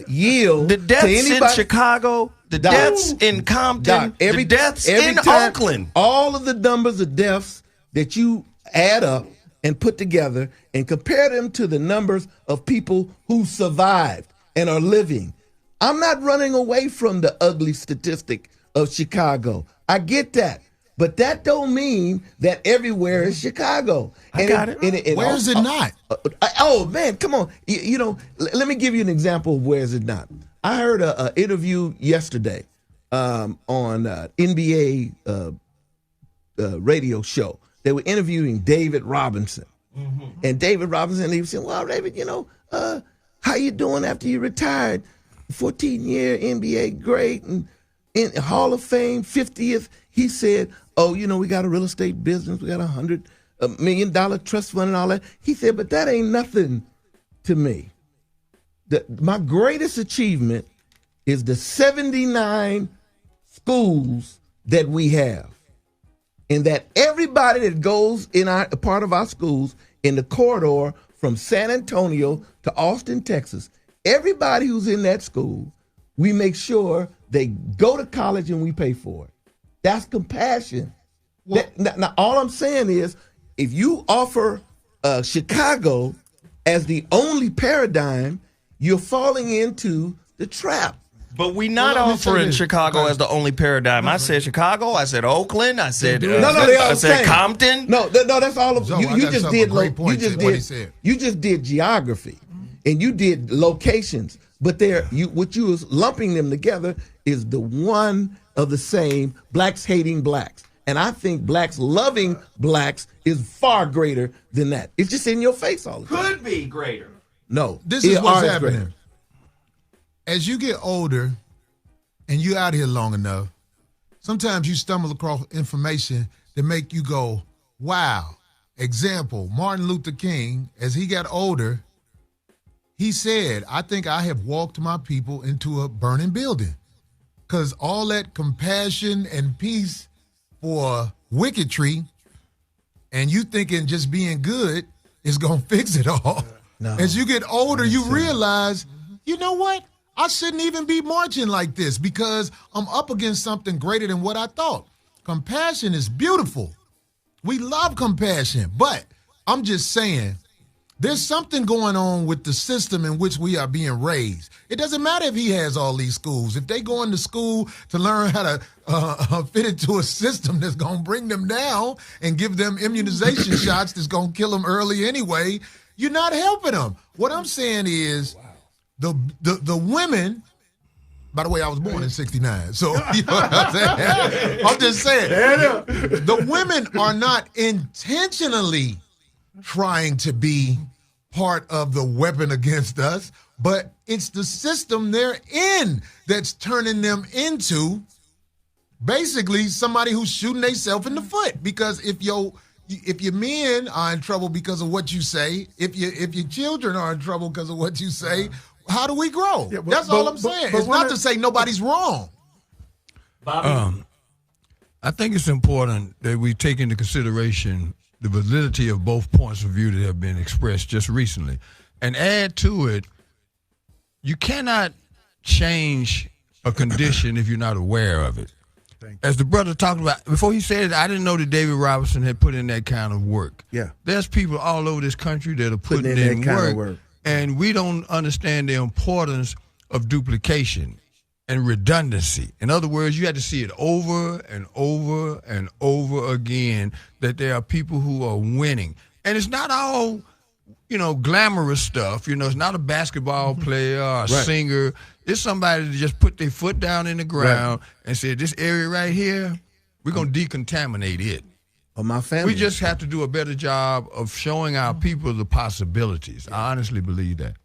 yield the deaths to anybody. in Chicago, the deaths in Compton, the deaths in Oakland. All of the numbers of deaths that you add up and put together and compare them to the numbers of people who survived and are living. I'm not running away from the ugly statistic of Chicago. I get that. But that don't mean that everywhere is Chicago. I got it. Where is it not? Oh, man, come on. Let me give you an example of where is it not. I heard an interview yesterday on NBA radio show. They were interviewing David Robinson. Mm-hmm. And David Robinson, he was saying, well, David, how you doing after you retired? 14-year NBA great and in Hall of Fame, 50th. He said, we got a real estate business. We got $100 million trust fund and all that. He said, but that ain't nothing to me. My greatest achievement is the 79 schools that we have. And that everybody that goes in a part of our schools in the corridor from San Antonio to Austin, Texas, everybody who's in that school, we make sure they go to college and we pay for it. That's compassion. Well, Now, all I'm saying is, if you offer Chicago as the only paradigm, you're falling into the trap. But we not offering Chicago as the only paradigm. I said Chicago. I said Oakland. I said I said Compton. No, that's all of Zoe, you just did. You just did geography, and you did locations. But what you was lumping them together is the one of the same. Blacks hating blacks, and I think blacks loving blacks is far greater than that. It's just in your face all the time. Could be greater. No, this is what's happening. Greater. As you get older and you're out here long enough, sometimes you stumble across information that make you go, wow. Example, Martin Luther King, as he got older, he said, I think I have walked my people into a burning building. Because all that compassion and peace for wicketry and you thinking just being good is going to fix it all. No. As you get older, you realize, you know what? I shouldn't even be marching like this because I'm up against something greater than what I thought. Compassion is beautiful. We love compassion, but I'm just saying there's something going on with the system in which we are being raised. It doesn't matter if he has all these schools. If they go into school to learn how to fit into a system that's going to bring them down and give them immunization shots that's going to kill them early anyway, you're not helping them. What I'm saying is, the women, by the way, I was born in 69, so you know what I'm saying? I'm just saying, the women are not intentionally trying to be part of the weapon against us, but it's the system they're in that's turning them into basically somebody who's shooting themselves in the foot. Because if your men are in trouble because of what you say, if your children are in trouble because of what you say, how do we grow? Yeah, that's all I'm saying. It's not to say nobody's wrong. Bobby? I think it's important that we take into consideration the validity of both points of view that have been expressed just recently. And add to it, you cannot change a condition if you're not aware of it. As the brother talked about, before he said it, I didn't know that David Robinson had put in that kind of work. Yeah. There's people all over this country that are putting in that kind of work. And we don't understand the importance of duplication and redundancy. In other words, you have to see it over and over and over again that there are people who are winning. And it's not all, glamorous stuff. It's not a basketball player or a singer. It's somebody that just put their foot down in the ground and said, this area right here, we're going to decontaminate it. My family. We just have to do a better job of showing our people the possibilities. I honestly believe that.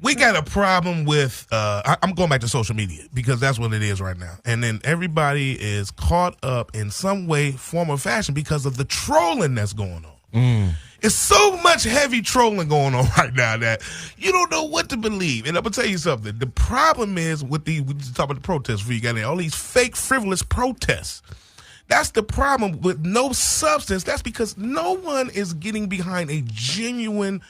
We got a problem with, I'm going back to social media because that's what it is right now. And then everybody is caught up in some way, form, or fashion because of the trolling that's going on. It's so much heavy trolling going on right now that you don't know what to believe. And I'm going to tell you something. The problem is with we just talk about the protests before you got in, all these fake, frivolous protests. That's the problem with no substance. That's because no one is getting behind a genuine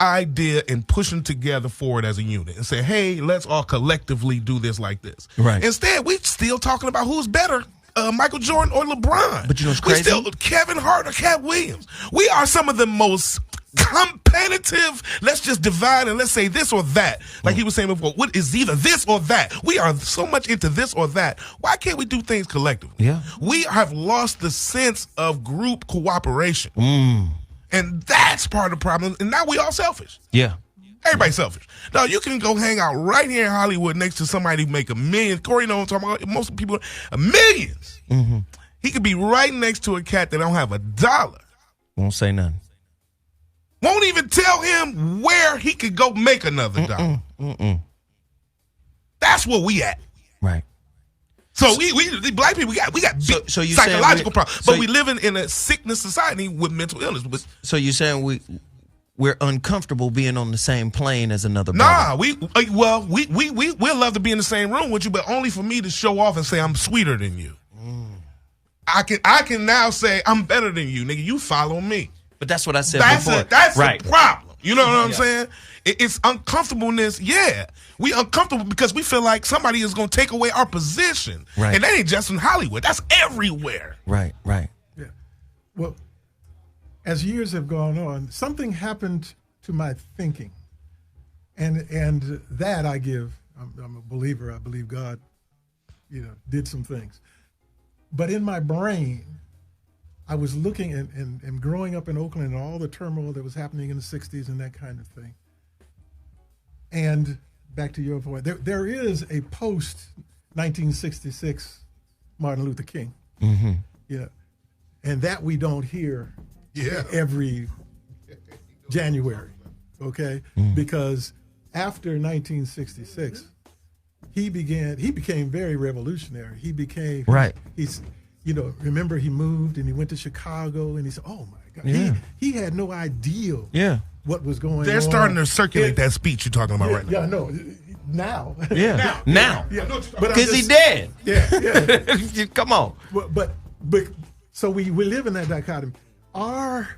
idea and pushing together forward as a unit and say, hey, let's all collectively do this like this. Right. Instead, we're still talking about who's better Michael Jordan or LeBron. But you know what's We crazy? still Kevin Hart or Cat Williams. We are some of the most competitive. Let's just divide and let's say this or that. Like he was saying before, what is either this or that? We are so much into this or that. Why can't we do things collectively? Yeah. We have lost the sense of group cooperation. And that's part of the problem. And now we all selfish. Yeah. Everybody's selfish. Now, you can go hang out right here in Hollywood next to somebody who make $1 million. Corey, you know what I'm talking about? Most people, millions. He could be right next to a cat that don't have $1. Won't say nothing. Won't even tell him where he could go make another dollar. That's where we at. Right. So we black people, we got big so you psychological saying problems. But we live in a sickness society with mental illness. So you're saying we're uncomfortable being on the same plane as another Nah, brother? we'll love to be in the same room with you, but only for me to show off and say I'm sweeter than you. I can now say I'm better than you, nigga. You follow me. But that's what I said before. That's right. the problem. You know what I'm saying? It's uncomfortableness. Yeah, we uncomfortable because we feel like somebody is going to take away our position. Right. And that ain't just in Hollywood. That's everywhere. Right. Yeah. Well, as years have gone on, something happened to my thinking, and that I give. I'm a believer. I believe God, did some things. But in my brain, I was looking and growing up in Oakland and all the turmoil that was happening in the 60s and that kind of thing. And back to your point, there is a post-1966 Martin Luther King. And that we don't hear every January, okay? Because after 1966, he became very revolutionary. He became right. Remember he moved and he went to Chicago and he said, "Oh my God!" Yeah. He had no idea. What was going on? They're starting to circulate that speech you're talking about right now. Yeah, no, now. Yeah, now. Because he dead. Yeah. Come on. But so we live in that dichotomy. Our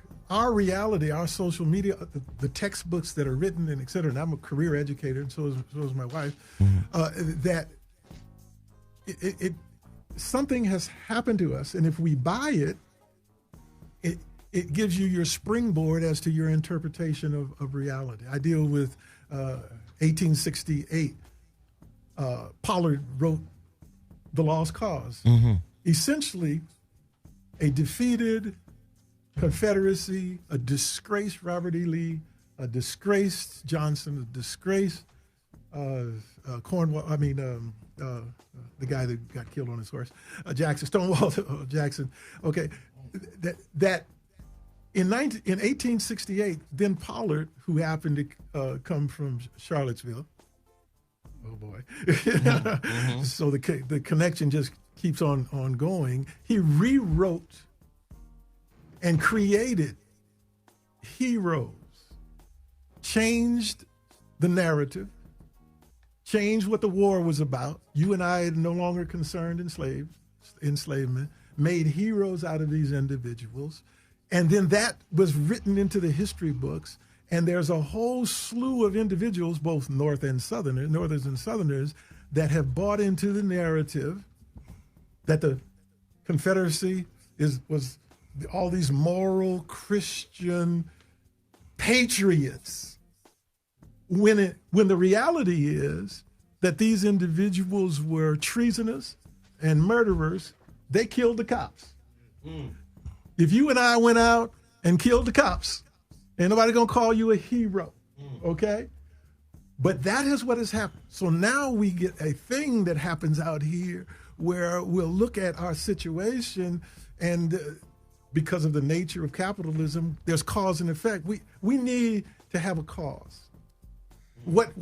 reality, our social media, the textbooks that are written and et cetera, and I'm a career educator and so is my wife, that something has happened to us, and if we buy it, it gives you your springboard as to your interpretation of reality. I deal with 1868. Pollard wrote The Lost Cause. Essentially, a defeated Confederacy, a disgraced Robert E. Lee, a disgraced Johnson, a disgraced Cornwall. The guy that got killed on his horse, Jackson, Stonewall Jackson. Okay, that in 1868, then Pollard, who happened to come from Charlottesville. Oh boy! So the connection just keeps on going. He rewrote and created heroes, changed the narrative, changed what the war was about. You and I are no longer concerned enslavement, made heroes out of these individuals. And then that was written into the history books. And there's a whole slew of individuals, both Northerners and Southerners, that have bought into the narrative that the Confederacy was all these moral Christian patriots. When the reality is that these individuals were treasonous and murderers, they killed the cops. If you and I went out and killed the cops, ain't nobody gonna call you a hero, okay? But that is what has happened. So now we get a thing that happens out here where we'll look at our situation, and because of the nature of capitalism, there's cause and effect. We need to have a cause. What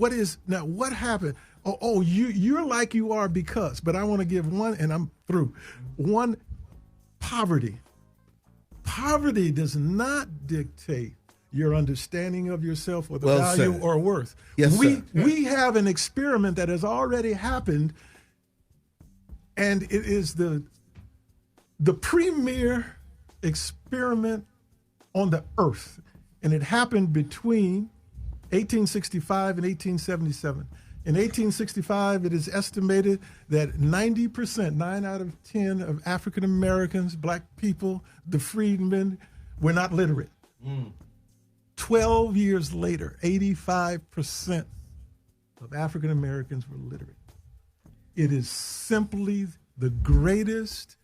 happened? You're like you are because, but I want to give one, and I'm through. One, poverty. Poverty does not dictate your understanding of yourself or the value or worth. Yes, we have an experiment that has already happened, and it is the premier experiment on the earth, and it happened between 1865 and 1877. In 1865, it is estimated that 90%, 9 out of 10 of African Americans, black people, the freedmen, were not literate. 12 years later, 85% of African Americans were literate. It is simply the greatest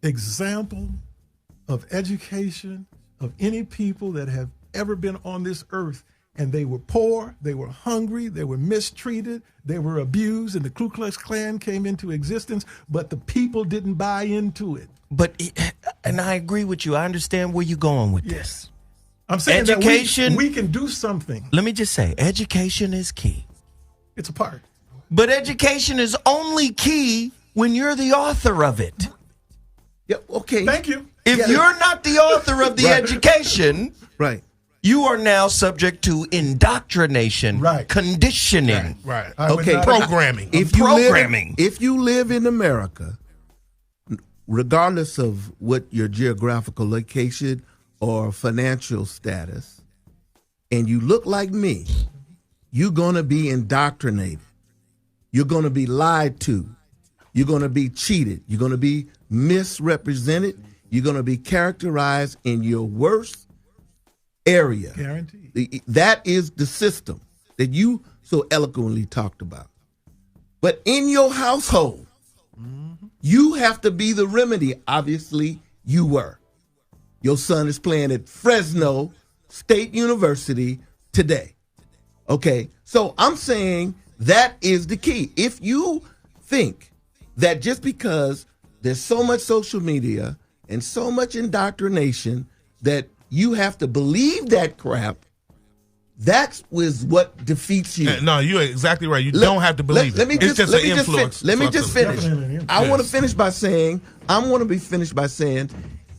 example of education of any people that have ever been on this earth. And they were poor, they were hungry, they were mistreated, they were abused, and the Ku Klux Klan came into existence, but the people didn't buy into it. And I agree with you. I understand where you're going with this. I'm saying education, that we can do something. Let me just say, education is key. It's a part. But education is only key when you're the author of it. Yeah, okay. Thank you. If you're not the author of the education, right, you are now subject to indoctrination, conditioning, right. Okay, programming. If you live in America, regardless of what your geographical location or financial status, and you look like me, you're going to be indoctrinated. You're going to be lied to. You're going to be cheated. You're going to be misrepresented. You're going to be characterized in your worst area. Guaranteed. That is the system that you so eloquently talked about. But in your household, you have to be the remedy. Obviously, you were. Your son is playing at Fresno State University today. Okay, so I'm saying that is the key. If you think that just because there's so much social media and so much indoctrination that you have to believe that crap, that was what defeats you. No, you're exactly right. You don't have to believe it. It's just an influence. Let me just finish. I want to finish by saying,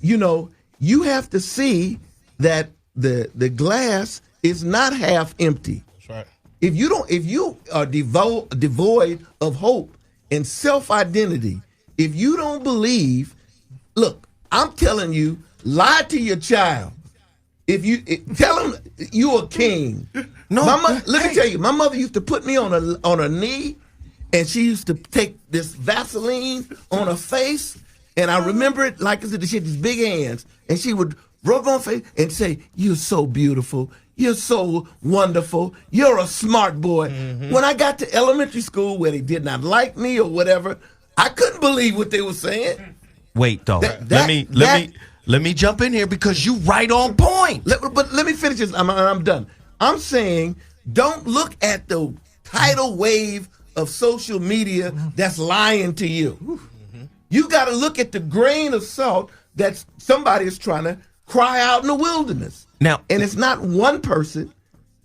you know, you have to see that the glass is not half empty. That's right. If you are devoid of hope and self-identity, if you don't believe, look, I'm telling you, lie to your child. If you tell him you're a king. No, let me tell you, my mother used to put me on her knee, and she used to take this Vaseline on her face, and I remember it like as if she had these big hands, and she would rub on her face and say, "You're so beautiful. You're so wonderful. You're a smart boy." When I got to elementary school where they did not like me or whatever, I couldn't believe what they were saying. Wait, though. Let me jump in here because you right on point. But let me finish this. I'm done. I'm saying don't look at the tidal wave of social media that's lying to you. You got to look at the grain of salt that somebody is trying to cry out in the wilderness. Now, and it's not one person;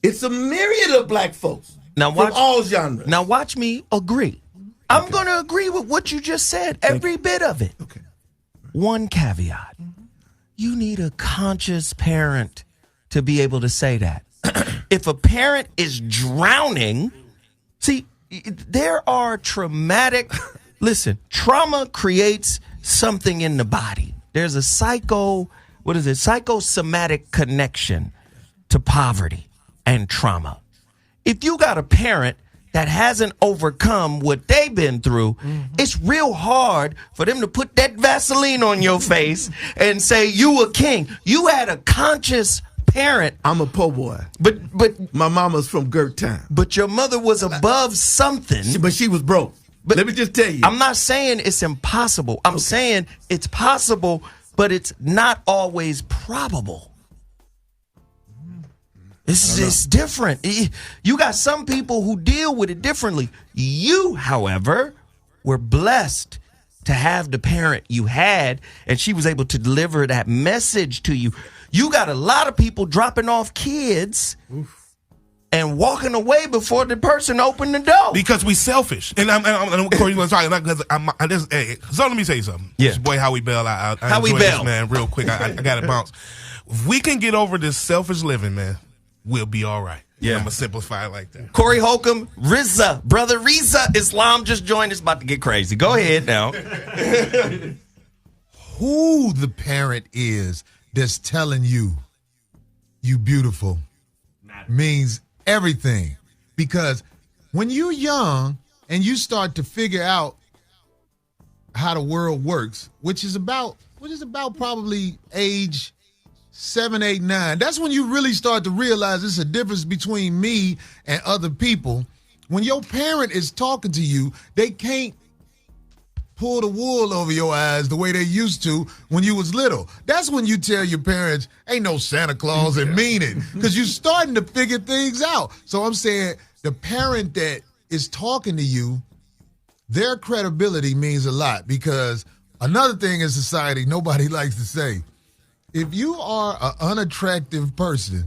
it's a myriad of black folks from all genres. Now, watch me agree. I'm going to agree with what you just said, every bit of it. Okay. One caveat. You need a conscious parent to be able to say that. If a parent is drowning, see, there are trauma creates something in the body. There's a psychosomatic connection to poverty and trauma. If you got a parent that hasn't overcome what they've been through, it's real hard for them to put that Vaseline on your face and say you a king. You had a conscious parent. I'm a po' boy. But my mama's from Gert Town. But your mother was above something. But she was broke. But let me just tell you. I'm not saying it's impossible. I'm saying it's possible, but it's not always probable. It's different. You got some people who deal with it differently. You, however, were blessed to have the parent you had, and she was able to deliver that message to you. You got a lot of people dropping off kids and walking away before the person opened the door because we selfish. And Corey, you want to talk because so let me say something. Yeah, this boy Howie Bell. Howie Bell, this, man, real quick. I got to bounce. If we can get over this selfish living, man, we'll be all right. Yeah, I'm gonna simplify it like that. Corey Holcomb, Rizza, brother Rizza, Islam just joined. It's about to get crazy. Go ahead now. Who the parent is that's telling you beautiful means everything, because when you're young and you start to figure out how the world works, which is about probably age 7, 8, 9. That's when you really start to realize there's a difference between me and other people. When your parent is talking to you, they can't pull the wool over your eyes the way they used to when you was little. That's when you tell your parents, ain't no Santa Claus, and mean it, because you're starting to figure things out. So I'm saying the parent that is talking to you, their credibility means a lot, because another thing in society nobody likes to say, if you are an unattractive person,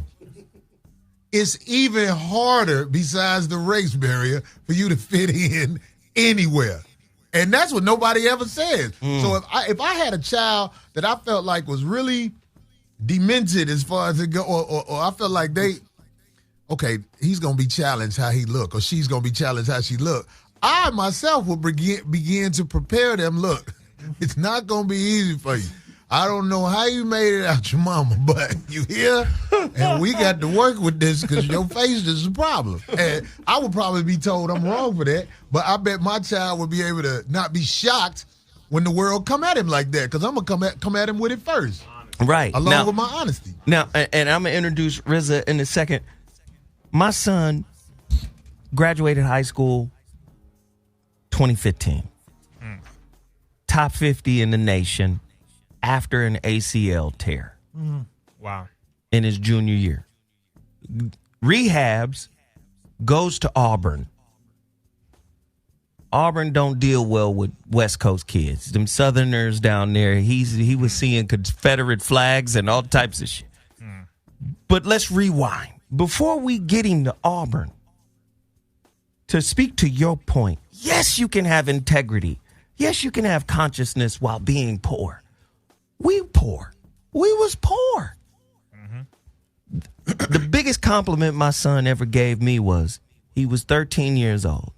it's even harder, besides the race barrier, for you to fit in anywhere. And that's what nobody ever says. So if I had a child that I felt like was really demented as far as it go, or I felt like he's going to be challenged how he look, or she's going to be challenged how she look, I myself would begin to prepare them. Look, it's not going to be easy for you. I don't know how you made it out your mama, but you here, and we got to work with this because your face is a problem. And I would probably be told I'm wrong for that, but I bet my child would be able to not be shocked when the world come at him like that, because I'm going to come at him with it first. Right. Along with my honesty. Now, and I'm going to introduce Rizza in a second. My son graduated high school 2015. Top 50 in the nation after an ACL tear. Wow. In his junior year. Rehabs, goes to Auburn. Auburn don't deal well with West Coast kids. Them Southerners down there, he was seeing Confederate flags and all types of shit. But let's rewind. Before we get him to Auburn, to speak to your point, yes, you can have integrity. Yes, you can have consciousness while being poor. We poor. We was poor. The biggest compliment my son ever gave me was, he was 13 years old.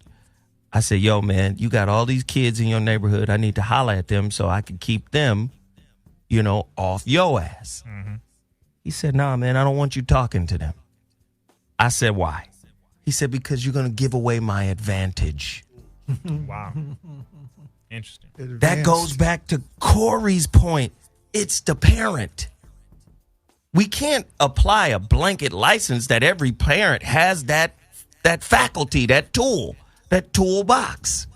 I said, yo, man, you got all these kids in your neighborhood. I need to holler at them so I can keep them, off your ass. He said, nah, man, I don't want you talking to them. I said, why? He said, because you're going to give away my advantage. Wow. Interesting. That goes back to Corey's point. It's the parent. We can't apply a blanket license that every parent has that faculty, that tool, that toolbox.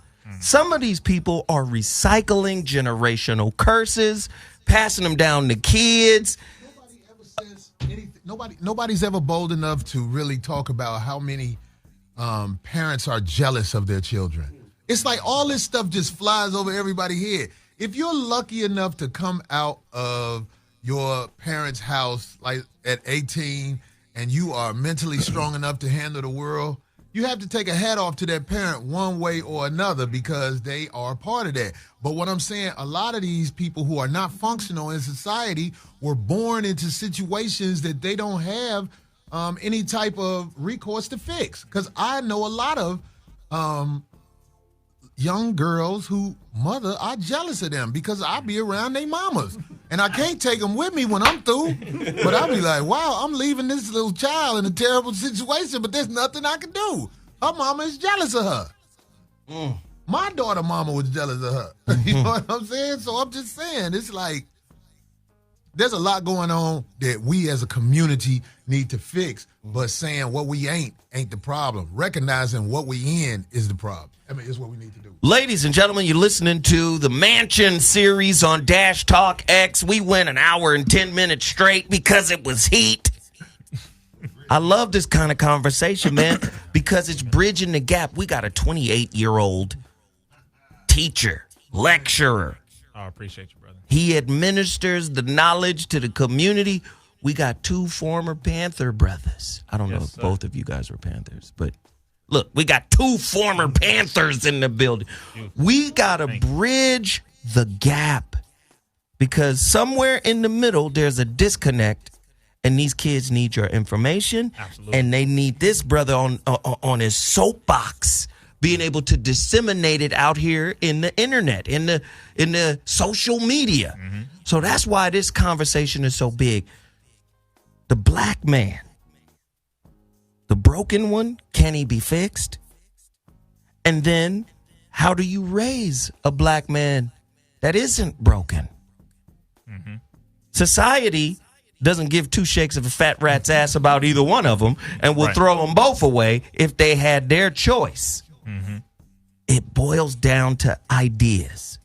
Some of these people are recycling generational curses, passing them down to kids. Nobody ever says anything. Nobody's ever bold enough to really talk about how many parents are jealous of their children. It's like all this stuff just flies over everybody's head. If you're lucky enough to come out of your parents' house like at 18 and you are mentally strong enough to handle the world, you have to take a hat off to that parent one way or another, because they are part of that. But what I'm saying, a lot of these people who are not functional in society were born into situations that they don't have any type of recourse to fix. Because I know a lot of young girls who mother are jealous of them because I be around their mamas. And I can't take them with me when I'm through. But I be like, wow, I'm leaving this little child in a terrible situation, but there's nothing I can do. Her mama is jealous of her. My daughter mama was jealous of her. You know what I'm saying? So I'm just saying, it's like, there's a lot going on that we as a community need to fix, but saying what we ain't the problem. Recognizing what we in is the problem. I mean, it's what we need to do. Ladies and gentlemen, you're listening to the Mansion series on Dash Talk X. We went an hour and 10 minutes straight because it was heat. I love this kind of conversation, man, because it's bridging the gap. We got a 28-year-old teacher, lecturer. Oh, I appreciate you, brother. He administers the knowledge to the community. We got 2 former Panther brothers. I don't know if both of you guys were Panthers, but look, we got 2 former Panthers in the building. We got to bridge the gap, because somewhere in the middle, there's a disconnect, and these kids need your information. Absolutely. And they need this brother on his soapbox, being able to disseminate it out here in the internet, in the social media. So that's why this conversation is so big. The black man, the broken one, can he be fixed? And then how do you raise a black man that isn't broken? Society doesn't give two shakes of a fat rat's ass about either one of them and will throw them both away if they had their choice. It boils down to ideas.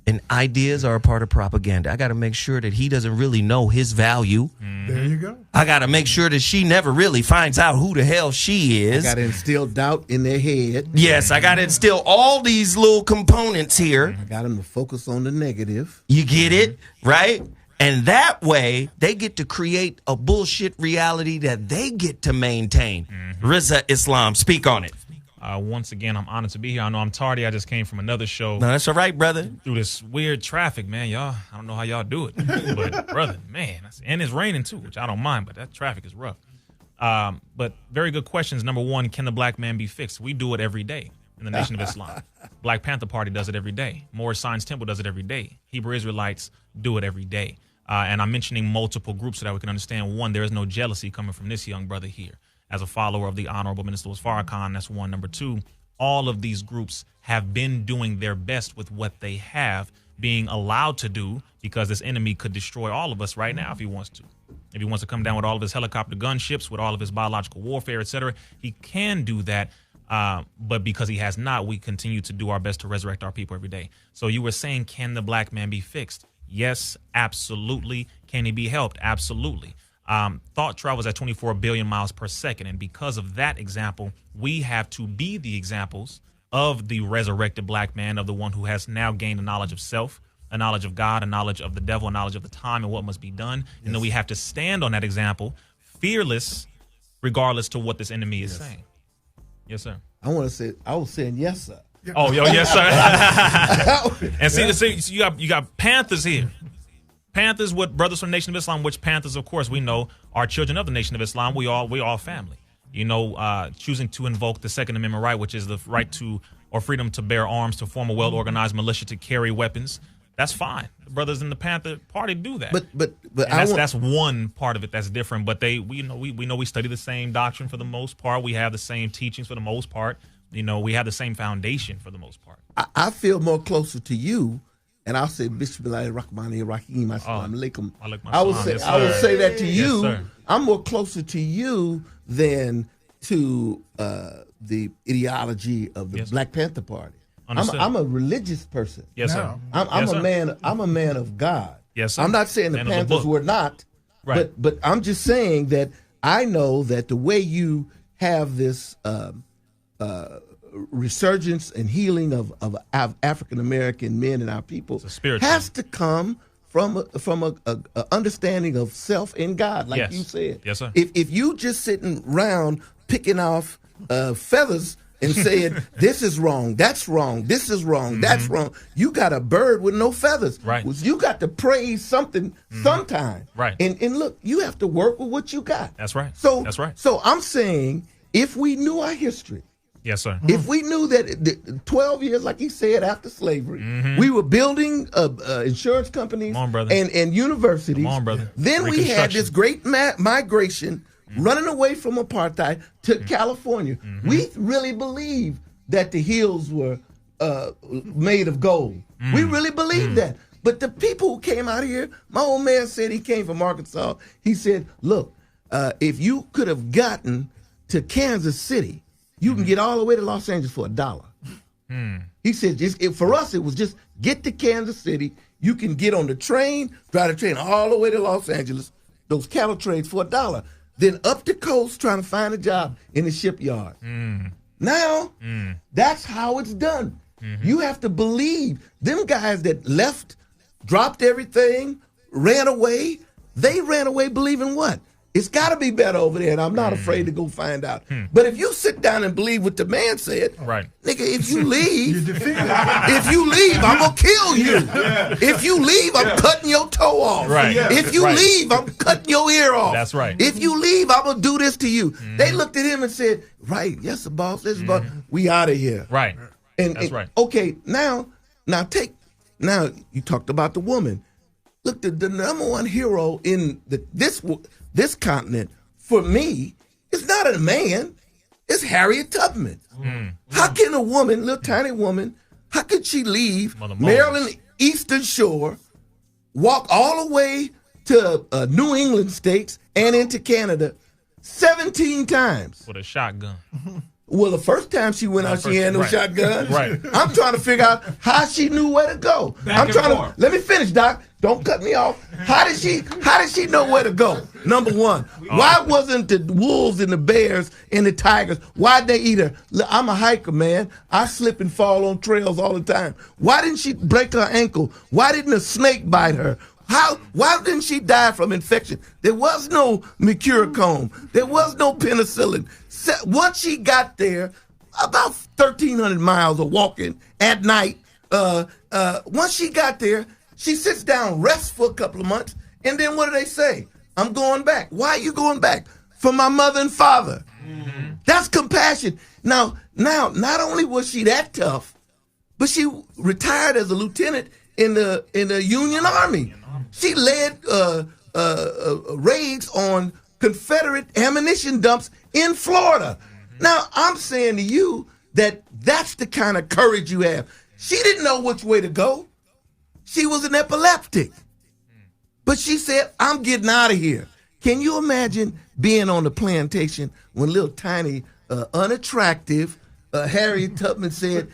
And ideas are a part of propaganda. I got to make sure that he doesn't really know his value. There you go. I got to make sure that she never really finds out who the hell she is. I got to instill doubt in their head. Yes, I got to instill all these little components here. I got them to focus on the negative. You get it, right? And that way, they get to create a bullshit reality that they get to maintain. Rizza Islam, speak on it. Once again, I'm honored to be here. I know I'm tardy. I just came from another show. No, that's all right, brother. Through this weird traffic, man. Y'all, I don't know how y'all do it. But, brother, man. And it's raining, too, which I don't mind, but that traffic is rough. But very good questions. Number one, can the black man be fixed? We do it every day in the Nation of Islam. Black Panther Party does it every day. Moorish Science Temple does it every day. Hebrew Israelites do it every day. And I'm mentioning multiple groups so that we can understand, one, there is no jealousy coming from this young brother here. As a follower of the Honorable Minister Farrakhan, that's one. Number two, all of these groups have been doing their best with what they have, being allowed to do, because this enemy could destroy all of us right now if he wants to. If he wants to come down with all of his helicopter gunships, with all of his biological warfare, etc., he can do that. But because he has not, we continue to do our best to resurrect our people every day. So you were saying, can the black man be fixed? Yes, absolutely. Can he be helped? Absolutely. Thought travels at 24 billion miles per second. And because of that example, we have to be the examples of the resurrected black man, of the one who has now gained a knowledge of self, a knowledge of God, a knowledge of the devil, a knowledge of the time and what must be done. Yes. And then we have to stand on that example, fearless, regardless to what this enemy is saying. Yes, sir. I want to say, I was saying yes, sir. Oh, yes, sir. And see, you got Panthers here. Panthers with Brothers from the Nation of Islam, which Panthers, of course, we know are children of the Nation of Islam. We all family. You know, choosing to invoke the Second Amendment right, which is the right to or freedom to bear arms, to form a well-organized militia, to carry weapons. That's fine. The brothers in the Panther Party do that. But that's one part of it that's different. But we know we study the same doctrine for the most part. We have the same teachings for the most part. You know, we have the same foundation for the most part. I feel more closer to you. And I'll say, Bismillahirrahmanirrahim, Assalamu alaikum. I will say that to you. Yes, I'm more closer to you than to the ideology of the Black Panther Party. I'm a religious person. Yes, sir. I'm a man of God. Yes, sir. I'm not saying the Panthers were not, right. but I'm just saying that I know that the way you have this resurgence and healing of African American men and our people has to come from a understanding of self in God, like you said. Yes, sir. If you just sitting around picking off feathers and saying this is wrong, that's wrong, this is wrong, that's wrong, you got a bird with no feathers. Right. You got to praise something sometime. Right. And look, you have to work with what you got. That's right. That's right. So I'm saying, if we knew our history. Yes, sir. If we knew that 12 years, like he said, after slavery, we were building insurance companies and universities. Come on, brother. Then we had this great migration running away from apartheid to California. We really believed that the hills were made of gold. We really believed that. But the people who came out here, my old man said he came from Arkansas. He said, look, if you could have gotten to Kansas City, you can get all the way to Los Angeles for $1. He said, for us, it was just get to Kansas City. You can get on the train, drive the train all the way to Los Angeles, those cattle trains for $1. Then up the coast trying to find a job in the shipyard. Now, that's how it's done. You have to believe them guys that left, dropped everything, ran away. They ran away believing what? It's got to be better over there, and I'm not afraid to go find out. But if you sit down and believe what the man said, nigga, if you leave, I'm going to kill you. If you leave, I'm cutting your toe off. If you leave, I'm cutting your ear off. That's right. If you leave, I'm going to do this to you. They looked at him and said, yes, the boss, this is boss. We out of here. Right. That's right. Okay, now you talked about the woman. Look, the number one hero in this continent, for me, is not a man. It's Harriet Tubman. How can a woman, little tiny woman, how could she leave Maryland Eastern Shore, walk all the way to New England states and into Canada 17 times? With a shotgun. Well, the first time she went out, she had no shotgun. Right. I'm trying to figure out how she knew where to go. Let me finish, Doc. Don't cut me off. How did she know where to go? Number one, why wasn't the wolves and the bears and the tigers, why'd they eat her? Look, I'm a hiker, man. I slip and fall on trails all the time. Why didn't she break her ankle? Why didn't a snake bite her? Why didn't she die from infection? There was no mercurochrome. There was no penicillin. Once she got there, about 1,300 miles of walking at night, once she got there, she sits down, rests for a couple of months, and then what do they say? I'm going back. Why are you going back? For my mother and father. Mm-hmm. That's compassion. Now, not only was she that tough, but she retired as a lieutenant in the Union Army. She led raids on Confederate ammunition dumps in Florida. Now, I'm saying to you that that's the kind of courage you have. She didn't know which way to go. She was an epileptic. But she said, I'm getting out of here. Can you imagine being on the plantation when little tiny, unattractive Harriet Tubman said,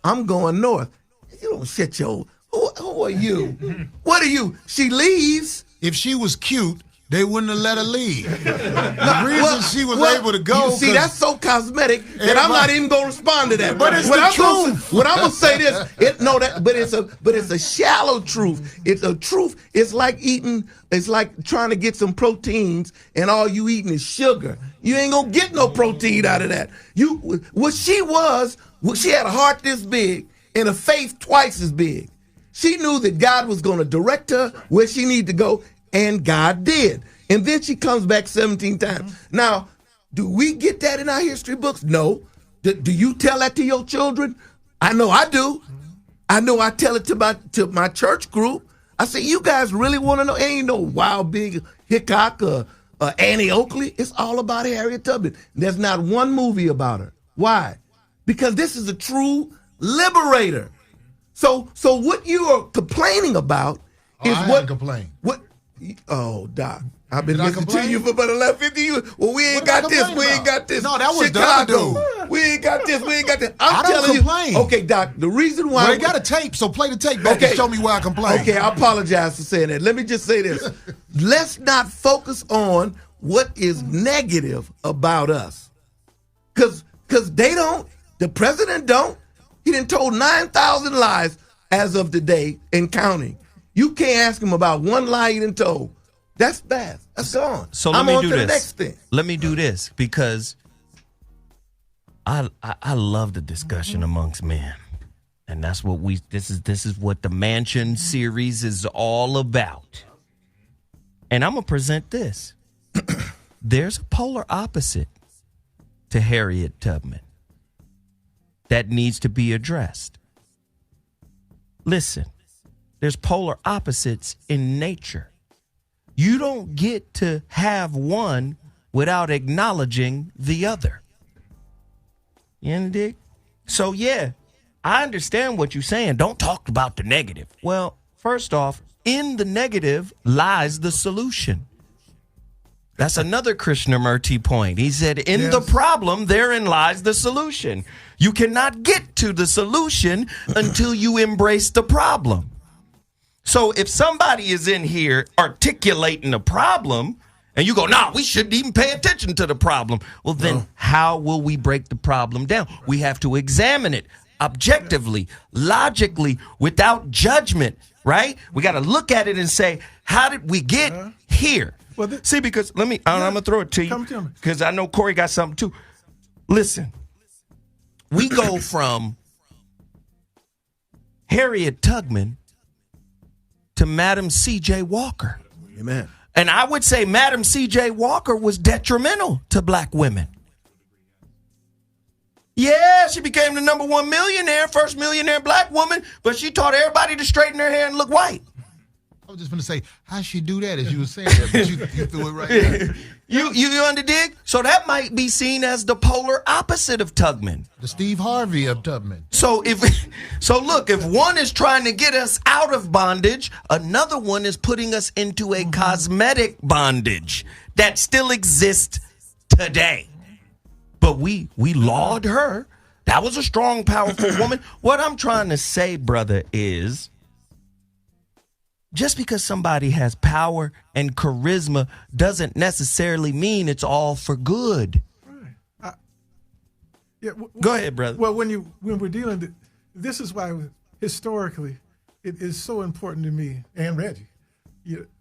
I'm going north? You don't shut your... Who are you? What are you? She leaves. If she was cute, they wouldn't have let her leave. The reason she was able to go. You see, that's so cosmetic that I'm not even gonna respond to that. But it's the truth. What I'm gonna say this, but it's a shallow truth. It's a truth. It's like trying to get some proteins and all you eating is sugar. You ain't gonna get no protein out of that. She had a heart this big and a faith twice as big. She knew that God was going to direct her where she needed to go, and God did. And then she comes back 17 times. Now, do we get that in our history books? No. Do you tell that to your children? I know I do. I know I tell it to my church group. I say, you guys really want to know? Ain't no Wild Big Hickok or Annie Oakley. It's all about Harriet Tubman. There's not one movie about her. Why? Because this is a true liberator. So what you are complaining about is what complain. What? Oh, Doc, I've been listening to you for about 50 years. Well, we ain't got this. We ain't got this. No, that was Chicago. We ain't got this. We ain't got this. I don't complain. Okay, Doc. The reason why they got a tape, so play the tape back and show me where I complain. Okay, I apologize for saying that. Let me just say this: let's not focus on what is negative about us, because they don't. The president don't. He done told 9,000 lies as of today and counting. You can't ask him about one lie he done told. That's bad. That's gone. So I'm on to the next thing. Let me do this because I love the discussion amongst men, and that's what this is what the Mansion series is all about. And I'm gonna present this. There's a polar opposite to Harriet Tubman that needs to be addressed. Listen, there's polar opposites in nature. You don't get to have one without acknowledging the other. You dig? So, yeah, I understand what you're saying. Don't talk about the negative. Well, first off, in the negative lies the solution. That's another Krishnamurti point. He said, in the problem, therein lies the solution. You cannot get to the solution until you embrace the problem. So if somebody is in here articulating a problem and you go, nah, we shouldn't even pay attention to the problem. Well, then how will we break the problem down? We have to examine it objectively, logically, without judgment, right? We got to look at it and say, how did we get here? Well, see, because I'm going to throw it to you because I know Corey got something too. Listen, we go from Harriet Tubman to Madam C.J. Walker. Amen. And I would say Madam C.J. Walker was detrimental to black women. Yeah, she became the #1 millionaire, first millionaire black woman, but she taught everybody to straighten their hair and look white. I was just going to say, how she do that as you were saying that, but you threw it right there. You under dig? So that might be seen as the polar opposite of Tubman. The Steve Harvey of Tubman. So look, if one is trying to get us out of bondage, another one is putting us into a cosmetic bondage that still exists today. But we laud her. That was a strong, powerful woman. What I'm trying to say, brother, is just because somebody has power and charisma doesn't necessarily mean it's all for good. Right. Go ahead, brother. Well, when we're dealing, this is why historically it is so important to me and Reggie.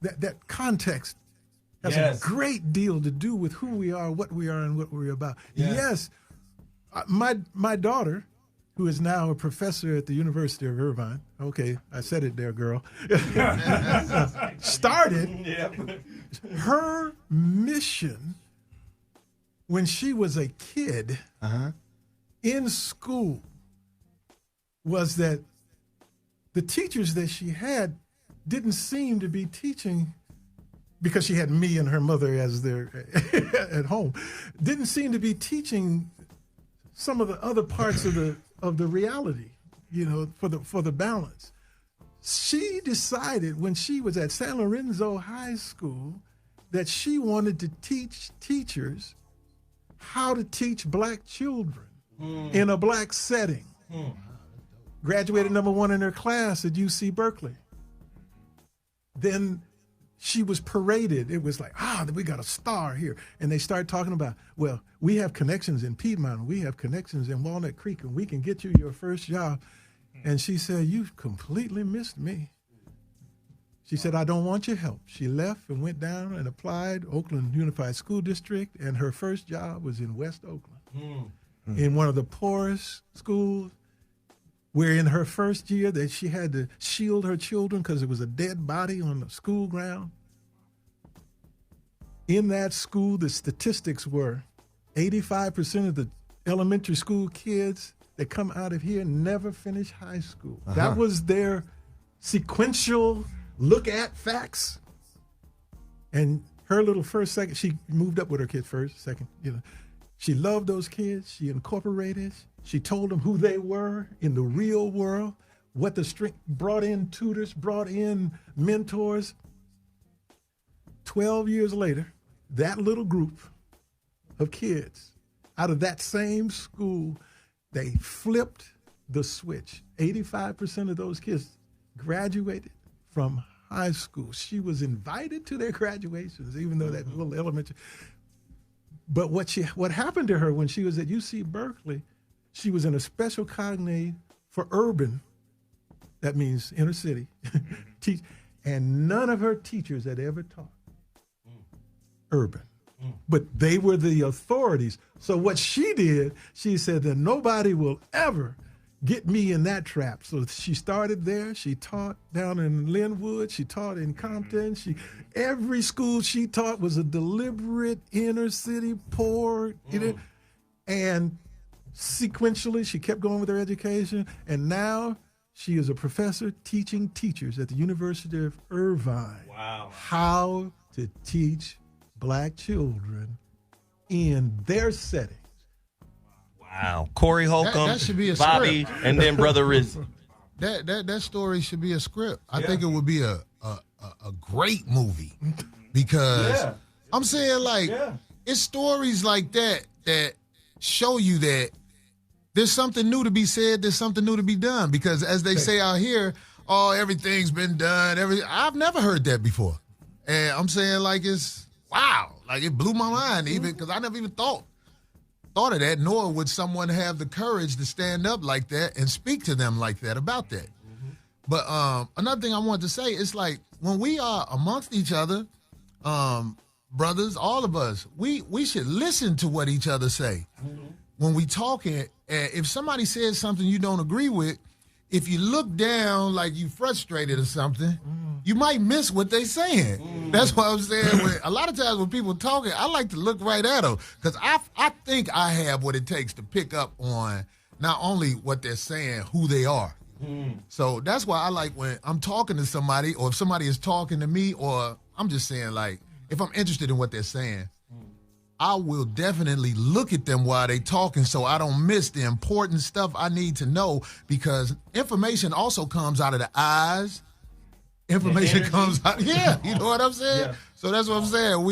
That context has a great deal to do with who we are, what we are, and what we're about. Yes, my daughter, who is now a professor at the University of Irvine. Okay, I said it there, girl. Started her mission when she was a kid in school was that the teachers that she had didn't seem to be teaching, because she had me and her mother as their at home, didn't seem to be teaching some of the other parts of the reality, for the balance. She decided when she was at San Lorenzo High School that she wanted to teach teachers how to teach black children in a black setting. Graduated #1 in her class at UC Berkeley. Then she was paraded. It was like, we got a star here. And they started talking about, well, we have connections in Piedmont, we have connections in Walnut Creek, and we can get you your first job. And she said, you've completely missed me. She said, I don't want your help. She left and went down and applied Oakland Unified School District, and her first job was in West Oakland, in one of the poorest schools, where in her first year that she had to shield her children because there was a dead body on the school ground. In that school, the statistics were 85% of the elementary school kids that come out of here never finish high school. That was their sequential look at facts. And her little second, she moved up with her kid first, second, She loved those kids. She incorporated. She told them who they were in the real world, what the strength, brought in tutors, brought in mentors. 12 years later, that little group of kids out of that same school, they flipped the switch. 85% of those kids graduated from high school. She was invited to their graduations, even though that little elementary. But what happened to her when she was at UC Berkeley, she was in a special cognate for urban, that means inner city, and none of her teachers had ever taught urban. But they were the authorities. So what she did, she said that nobody will ever get me in that trap. So she started there. She taught down in Linwood. She taught in Compton. Every school she taught was a deliberate inner city poor. And sequentially, she kept going with her education. And now she is a professor teaching teachers at the University of Irvine how to teach black children in their settings. Wow. Corey Holcomb, that should be a Bobby, script. and then Brother Rizza. That story should be a script. I think it would be a great movie because I'm saying it's stories like that show you that there's something new to be said, there's something new to be done. Because as they say out here, everything's been done. I've never heard that before. And I'm saying it's wow. It blew my mind even because I never even thought of that, nor would someone have the courage to stand up like that and speak to them like that about that. But another thing I wanted to say is when we are amongst each other, brothers, all of us, we should listen to what each other say. When we talking, if somebody says something you don't agree with, if you look down like you frustrated or something, you might miss what they saying. That's what I'm saying. A lot of times when people talking, I like to look right at them because I think I have what it takes to pick up on not only what they're saying, who they are. So that's why I like when I'm talking to somebody or if somebody is talking to me or I'm just saying if I'm interested in what they're saying, I will definitely look at them while they talking so I don't miss the important stuff I need to know, because information also comes out of the eyes. Information comes out. Yeah, you know what I'm saying? Yeah. So that's what I'm saying.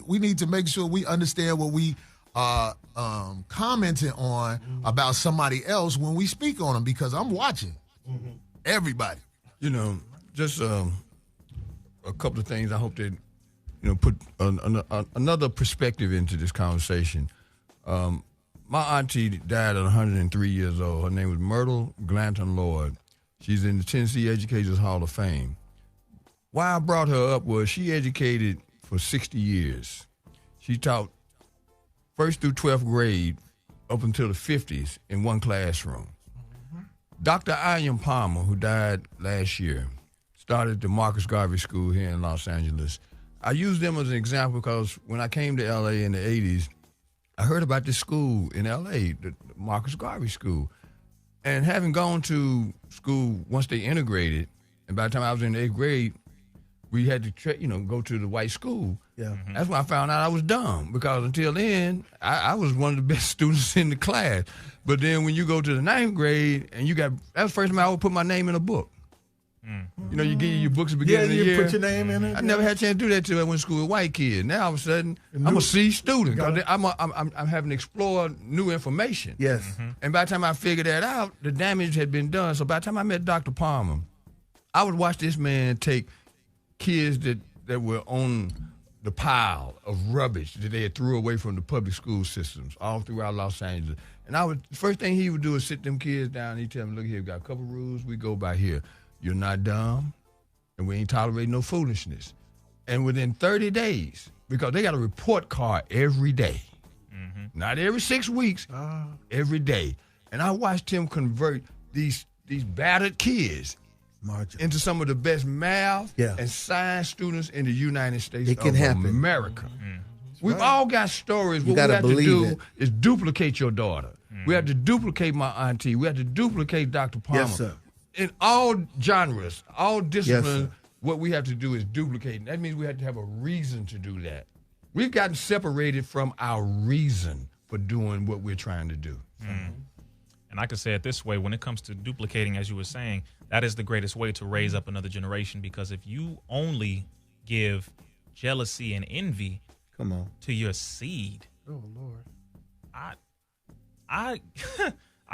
We need to make sure we understand what we commenting on about somebody else when we speak on them, because I'm watching everybody. You know, just a couple of things I hope that, you know, put another perspective into this conversation. My auntie died at 103 years old. Her name was Myrtle Glanton Lloyd. She's in the Tennessee Educators Hall of Fame. Why I brought her up was she educated for 60 years. She taught 1st through 12th grade up until the 50s in one classroom. Dr. Ian Palmer, who died last year, started the Marcus Garvey School here in Los Angeles. I use them as an example because when I came to L.A. in the 80s, I heard about this school in L.A., the Marcus Garvey School. And having gone to school once they integrated, and by the time I was in the 8th grade, we had to go to the white school. Yeah. That's when I found out I was dumb, because until then, I was one of the best students in the class. But then when you go to the 9th grade, and that was the first time I would put my name in a book. You know, you get your books at the beginning of the year. Yeah, you put your name in it. I never had a chance to do that till I went to school with white kids. Now all of a sudden, I'm a C student. I'm having to explore new information. Yes. And by the time I figured that out, the damage had been done. So by the time I met Dr. Palmer, I would watch this man take kids that were on the pile of rubbish that they had threw away from the public school systems all throughout Los Angeles. And the first thing he would do is sit them kids down and he'd tell them, look here, we got a couple rules we go by here. You're not dumb, and we ain't tolerating no foolishness. And within 30 days, because they got a report card every day, not every 6 weeks, every day. And I watched him convert these battered kids into some of the best math and science students in the United States of America. We've all got stories. What we have to do is duplicate your daughter. We have to duplicate my auntie. We have to duplicate Dr. Palmer. Yes, sir. In all genres, all disciplines, what we have to do is duplicate. That means we have to have a reason to do that. We've gotten separated from our reason for doing what we're trying to do. And I could say it this way, when it comes to duplicating, as you were saying, that is the greatest way to raise up another generation, because if you only give jealousy and envy to your seed, oh Lord, I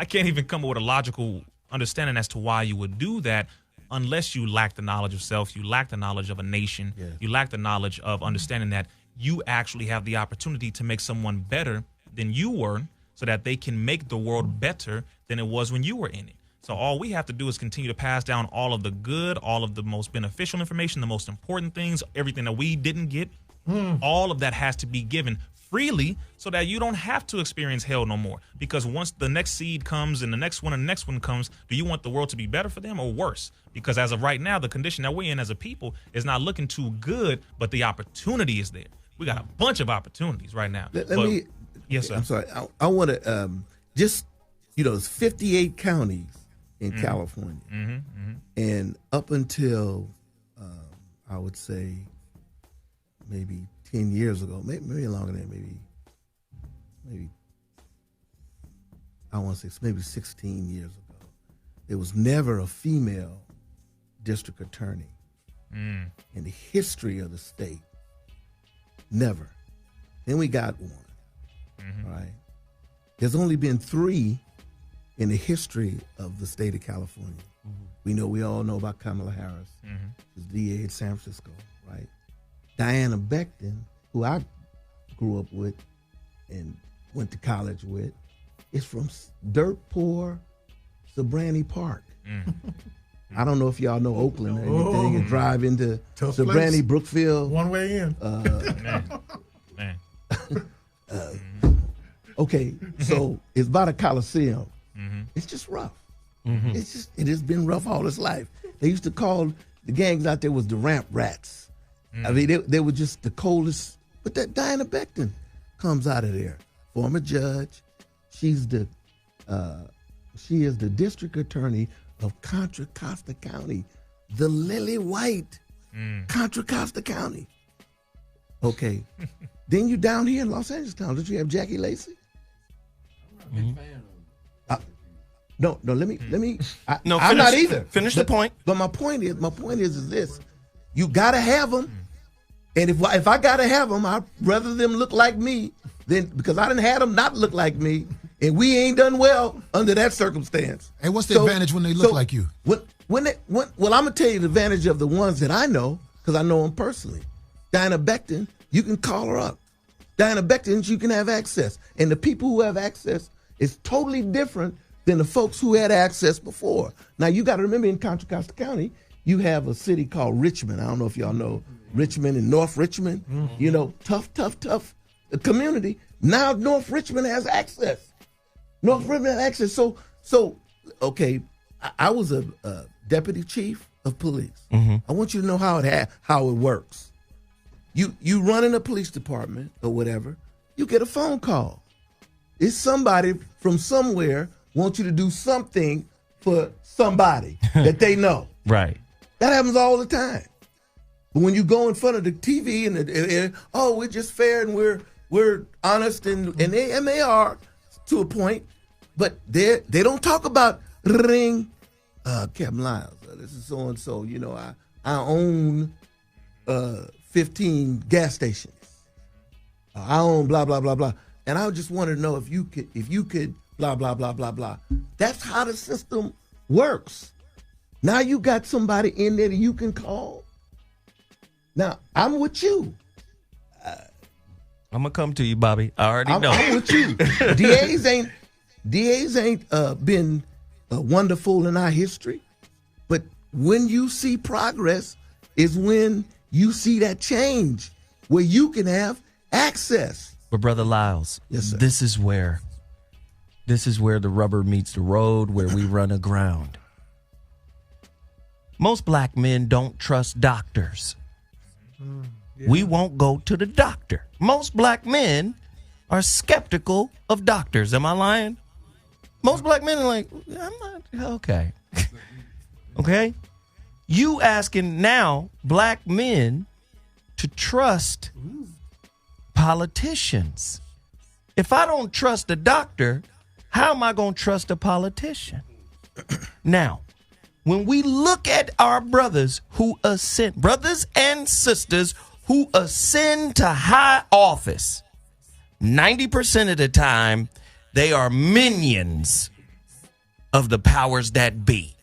can't even come up with a logical understanding as to why you would do that, unless you lack the knowledge of self, you lack the knowledge of a nation, you lack the knowledge of understanding that you actually have the opportunity to make someone better than you were, so that they can make the world better than it was when you were in it. So all we have to do is continue to pass down all of the good, all of the most beneficial information, the most important things, everything that we didn't get. All of that has to be given freely, so that you don't have to experience hell no more. Because once the next seed comes and the next one comes, do you want the world to be better for them or worse? Because as of right now, the condition that we're in as a people is not looking too good, but the opportunity is there. We got a bunch of opportunities right now. Yes, sir. I'm sorry. I want to it's 58 counties in California. And up until, I would say, maybe 10 years ago, maybe longer than maybe I want to say maybe 16 years ago, there was never a female district attorney in the history of the state. Never. Then we got one. Right. There's only been 3 in the history of the state of California. We all know about Kamala Harris, who's DA in San Francisco, right? Diana Becton, who I grew up with and went to college with, is from dirt poor Sabrani Park. I don't know if y'all know Oakland or anything, and drive into Sabrani, Brookfield. One way in. Man. Okay, so it's by the Coliseum. It's just rough. It has been rough all its life. They used to call the gangs out there was the ramp rats. I mean, they were just the coldest. But that Diana Becton comes out of there, former judge. She is the district attorney of Contra Costa County, the Lily White Contra Costa County. Okay, Then you down here in Los Angeles town. Don't you have Jackie Lacey? No, let me. I'm not either. Finish the point. But my point is this: you gotta have them, and if I gotta have them, I'd rather them look like me than because I didn't have them not look like me, and we ain't done well under that circumstance. Hey, what's the advantage when they look like you? Well, I'm gonna tell you the advantage of the ones that I know because I know them personally. Diana Becton, you can call her up. Diana Becton, you can have access, and the people who have access is totally different than the folks who had access before. Now, you got to remember in Contra Costa County, you have a city called Richmond. I don't know if y'all know Richmond and North Richmond. You know, tough community. Now North Richmond has access. North Richmond has access. So okay, I was a deputy chief of police. I want you to know how it works. You run in a police department or whatever, you get a phone call. It's somebody from somewhere wants you to do something for somebody that they know. Right. That happens all the time. But when you go in front of the TV and we're just fair and we're honest and they are to a point, but they don't talk about ring. Captain Lyles, this is so and so. You know, I own 15 gas stations. I own blah blah blah blah. And I just want to know if you could blah blah blah blah blah. That's how the system works. Now you got somebody in there that you can call. Now I'm with you. I'm gonna come to you, Bobby. I already know. I'm with you. DAs ain't been wonderful in our history, but when you see progress is when you see that change where you can have access. But Brother Lyles, yes, sir. This is where the rubber meets the road, where we run aground. Most black men don't trust doctors. We won't go to the doctor. Most black men are skeptical of doctors. Am I lying? Most black men are like, I'm not, okay. Okay? You asking now black men to trust politicians. If I don't trust a doctor, how am I going to trust a politician? Now, when we look at our brothers and sisters who ascend to high office, 90% of the time, they are minions of the powers that be.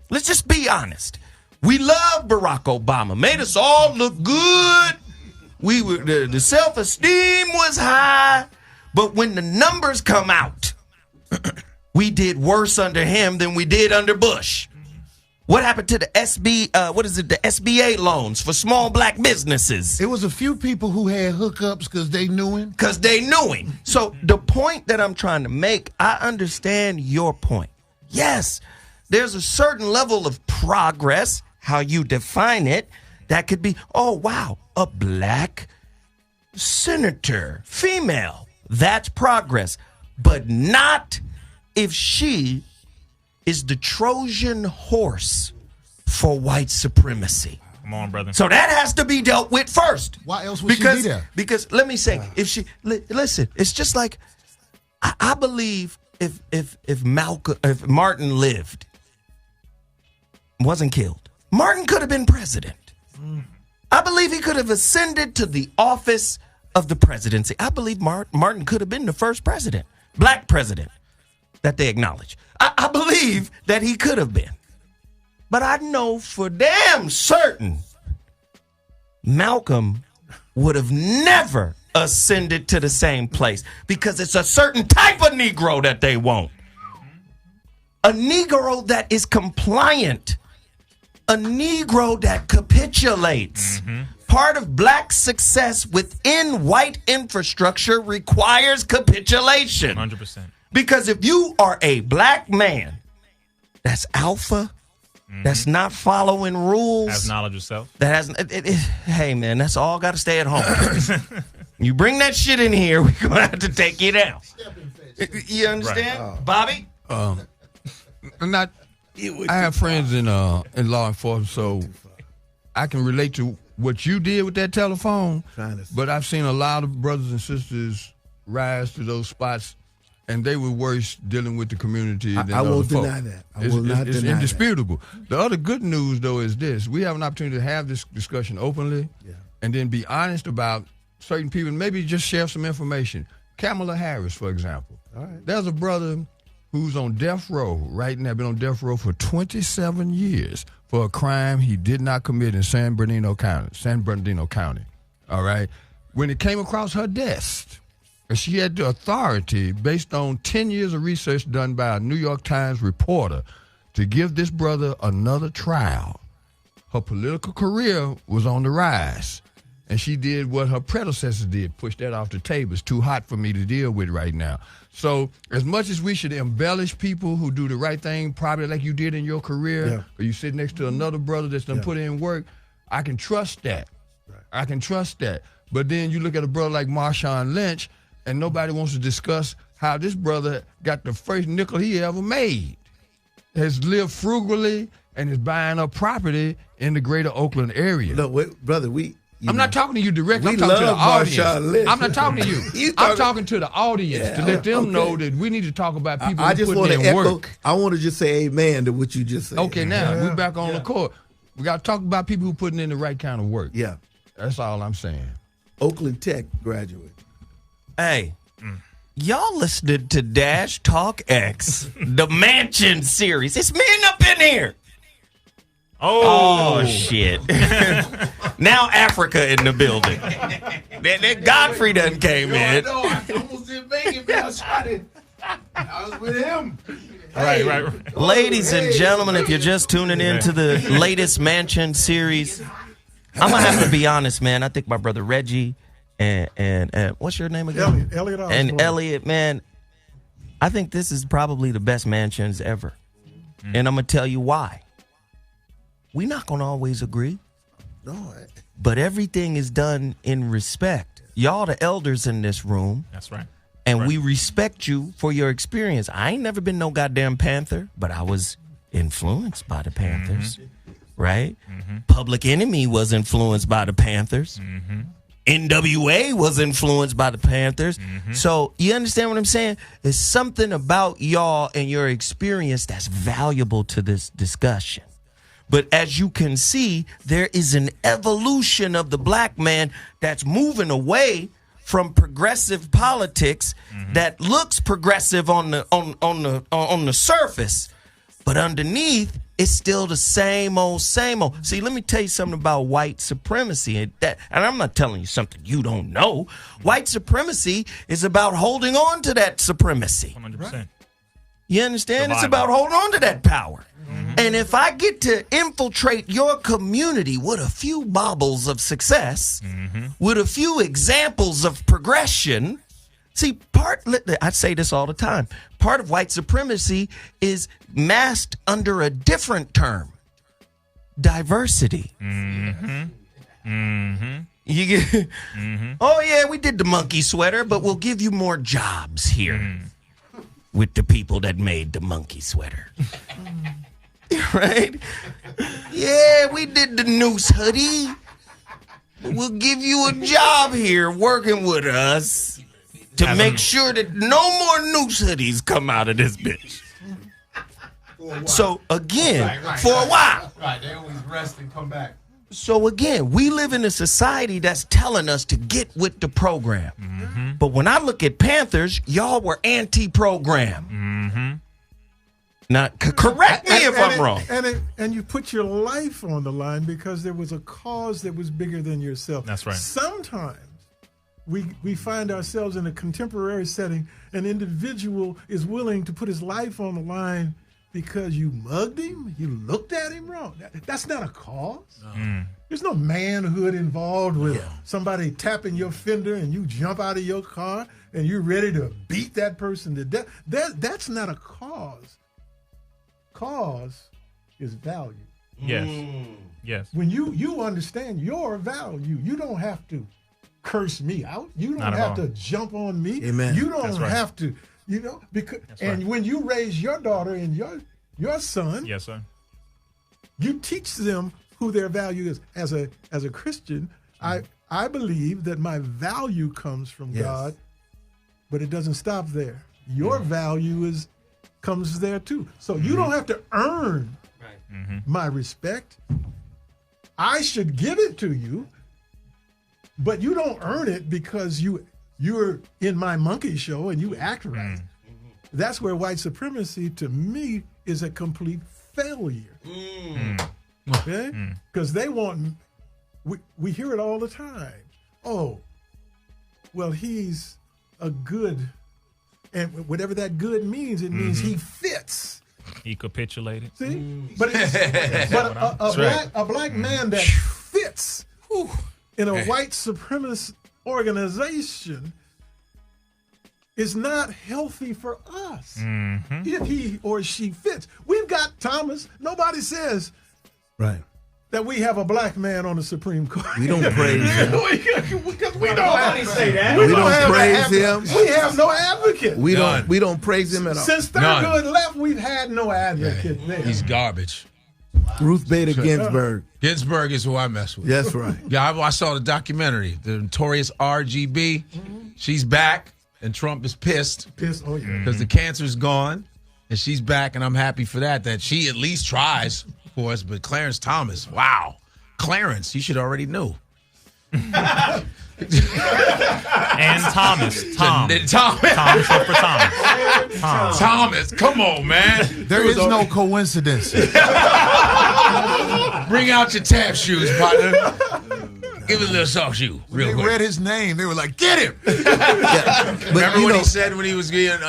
Let's just be honest. We love Barack Obama. Made us all look good. We were the self-esteem was high, but when the numbers come out, we did worse under him than we did under Bush. What happened to the the SBA loans for small black businesses? It was a few people who had hookups because they knew him. So the point that I'm trying to make, I understand your point. Yes, there's a certain level of progress, how you define it, that could be, oh, wow, a black senator, female. That's progress. But not if she is the Trojan horse for white supremacy. Come on, brother. So that has to be dealt with first. Why else would she be there? Because let me say, if she listen, it's just like I believe if Martin lived, wasn't killed, Martin could have been president. I believe he could have ascended to the office of the presidency. I believe Martin could have been the first president, black president, that they acknowledge. I believe that he could have been. But I know for damn certain Malcolm would have never ascended to the same place because it's a certain type of Negro that they want. A Negro that is compliant. A Negro that capitulates. Part of black success within white infrastructure requires capitulation. 100%. Because if you are a black man that's alpha, that's not following rules, Has knowledge of self. that has, hey man, that's all got to stay at home. You bring that shit in here, we're gonna have to take you down. You understand, Right. Bobby? I have friends in law enforcement, so I can relate to what you did with that telephone, Trying to- but I've seen a lot of brothers and sisters rise to those spots, and they were worse dealing with the community than I other won't folk. deny that. I will not It's deny that. indisputable. The other good news, though, is this. We have an opportunity to have this discussion openly and then be honest about certain people, and maybe just share some information. Kamala Harris, for example. All right. There's a brother who's on death row right now, been on death row for 27 years for a crime he did not commit in San Bernardino County. All right? When it came across her desk, she had the authority, based on 10 years of research done by a New York Times reporter, to give this brother another trial. Her political career was on the rise, and she did what her predecessors did, push that off the table. It's too hot for me to deal with right now. So as much as we should embellish people who do the right thing, probably like you did in your career, or you sit next to another brother that's done put in work, I can trust that. Right. I can trust that. But then you look at a brother like Marshawn Lynch, and nobody wants to discuss how this brother got the first nickel he ever made, has lived frugally, and is buying up property in the greater Oakland area. No, wait, brother, I'm not talking to you directly. We I'm talking to the love audience. Marshawn Lynch. I'm not talking to you. I'm talking to the audience to let them know that we need to talk about people I who just put want to in echo. work. I want to just say amen to what you just said. Okay, now we're back on the court. We got to talk about people who putting in the right kind of work. Yeah. That's all I'm saying. Oakland Tech graduate. Hey, y'all listening to Dash Talk X, the Mansion series. It's men up in here. Oh shit. Now Africa in the building. That Godfrey done came in. I almost didn't make it, man. I was with him. Right. Ladies and gentlemen, if you're just tuning in to the latest Mansion series, I'm going to have to be honest, man. I think my brother Reggie and what's your name again? Elliott Osborne. And Elliott, man, I think this is probably the best Mansions ever. And I'm going to tell you why. We're not going to always agree. No, But everything is done in respect. Y'all the elders in this room. That's right. And we respect you for your experience. I ain't never been no goddamn Panther, but I was influenced by the Panthers, right? Public Enemy was influenced by the Panthers. NWA was influenced by the Panthers. So you understand what I'm saying? There's something about y'all and your experience that's valuable to this discussion. But as you can see, there is an evolution of the black man that's moving away from progressive politics that looks progressive on the surface, but underneath it's still the same old, same old. See, let me tell you something about white supremacy, and I'm not telling you something you don't know. White supremacy is about holding on to that supremacy. 100%. You understand? It's about holding on to that power. And if I get to infiltrate your community with a few baubles of success, with a few examples of progression, see, I say this all the time, part of white supremacy is masked under a different term, diversity. You get, oh yeah, we did the monkey sweater, but we'll give you more jobs here with the people that made the monkey sweater. Right? Yeah, we did the noose hoodie. We'll give you a job here working with us to make sure that no more noose hoodies come out of this bitch. So again, for a while. Right, they always rest and come back. So again, we live in a society that's telling us to get with the program. But when I look at Panthers, y'all were anti-program. Now, correct me if I'm wrong. And you put your life on the line because there was a cause that was bigger than yourself. That's right. Sometimes we find ourselves in a contemporary setting. An individual is willing to put his life on the line because you mugged him, you looked at him wrong. That's not a cause. There's no manhood involved with somebody tapping your fender and you jump out of your car and you're ready to beat that person to death. That's not a cause. Cause is value. Yes. When you understand your value, you don't have to curse me out. You don't have to jump on me. Amen. You don't have to, because when you raise your daughter and your son, Yes, sir. you teach them who their value is. As a Christian, I believe that my value comes from God, but it doesn't stop there. Your value comes there too. So you don't have to earn my respect. I should give it to you, but you don't earn it because you're in my monkey show and you act right. That's where white supremacy, to me, is a complete failure. Okay? Because they want, we hear it all the time. Oh, well, he's a good, and whatever that good means, it means he fits. He capitulated. See? But a black man that fits in a white supremacist organization is not healthy for us if he or she fits. We've got Thomas. Nobody says that we have a black man on the Supreme Court. We don't praise him. Because we don't say that. We don't praise him. We have no advocate. We don't praise him at all. Since Thurgood left, we've had no advocate there. He's garbage. Ruth Bader Ginsburg. Ginsburg is who I mess with. That's right. Yeah, I saw the documentary, the notorious RGB. She's back, and Trump is pissed. Oh, yeah. Because the cancer's gone, and she's back, and I'm happy for that she at least tries for us. But Clarence Thomas, wow. Clarence, you should already know. And Thomas. Tom. Tom short for Thomas. Thomas, come on, man. There is no coincidence. Bring out your tap shoes, partner. Give it a little soft shoe, real quick. They read his name. They were like, get him. Remember what he said when he was getting,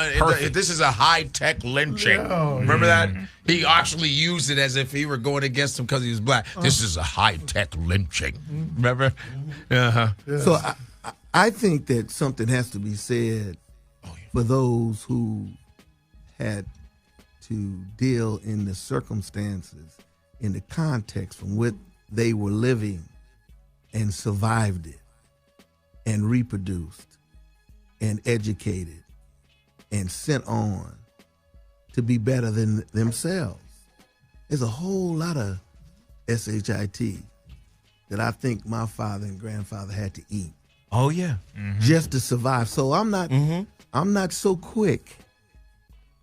this is a high-tech lynching. Remember that? He actually used it as if he were going against him because he was black. This is a high-tech lynching. Remember? So I think that something has to be said for those who had to deal in the circumstances, in the context from which they were living, and survived it, and reproduced, and educated, and sent on to be better than themselves. There's a whole lot of SHIT that I think my father and grandfather had to eat. Oh yeah, just to survive. So I'm not so quick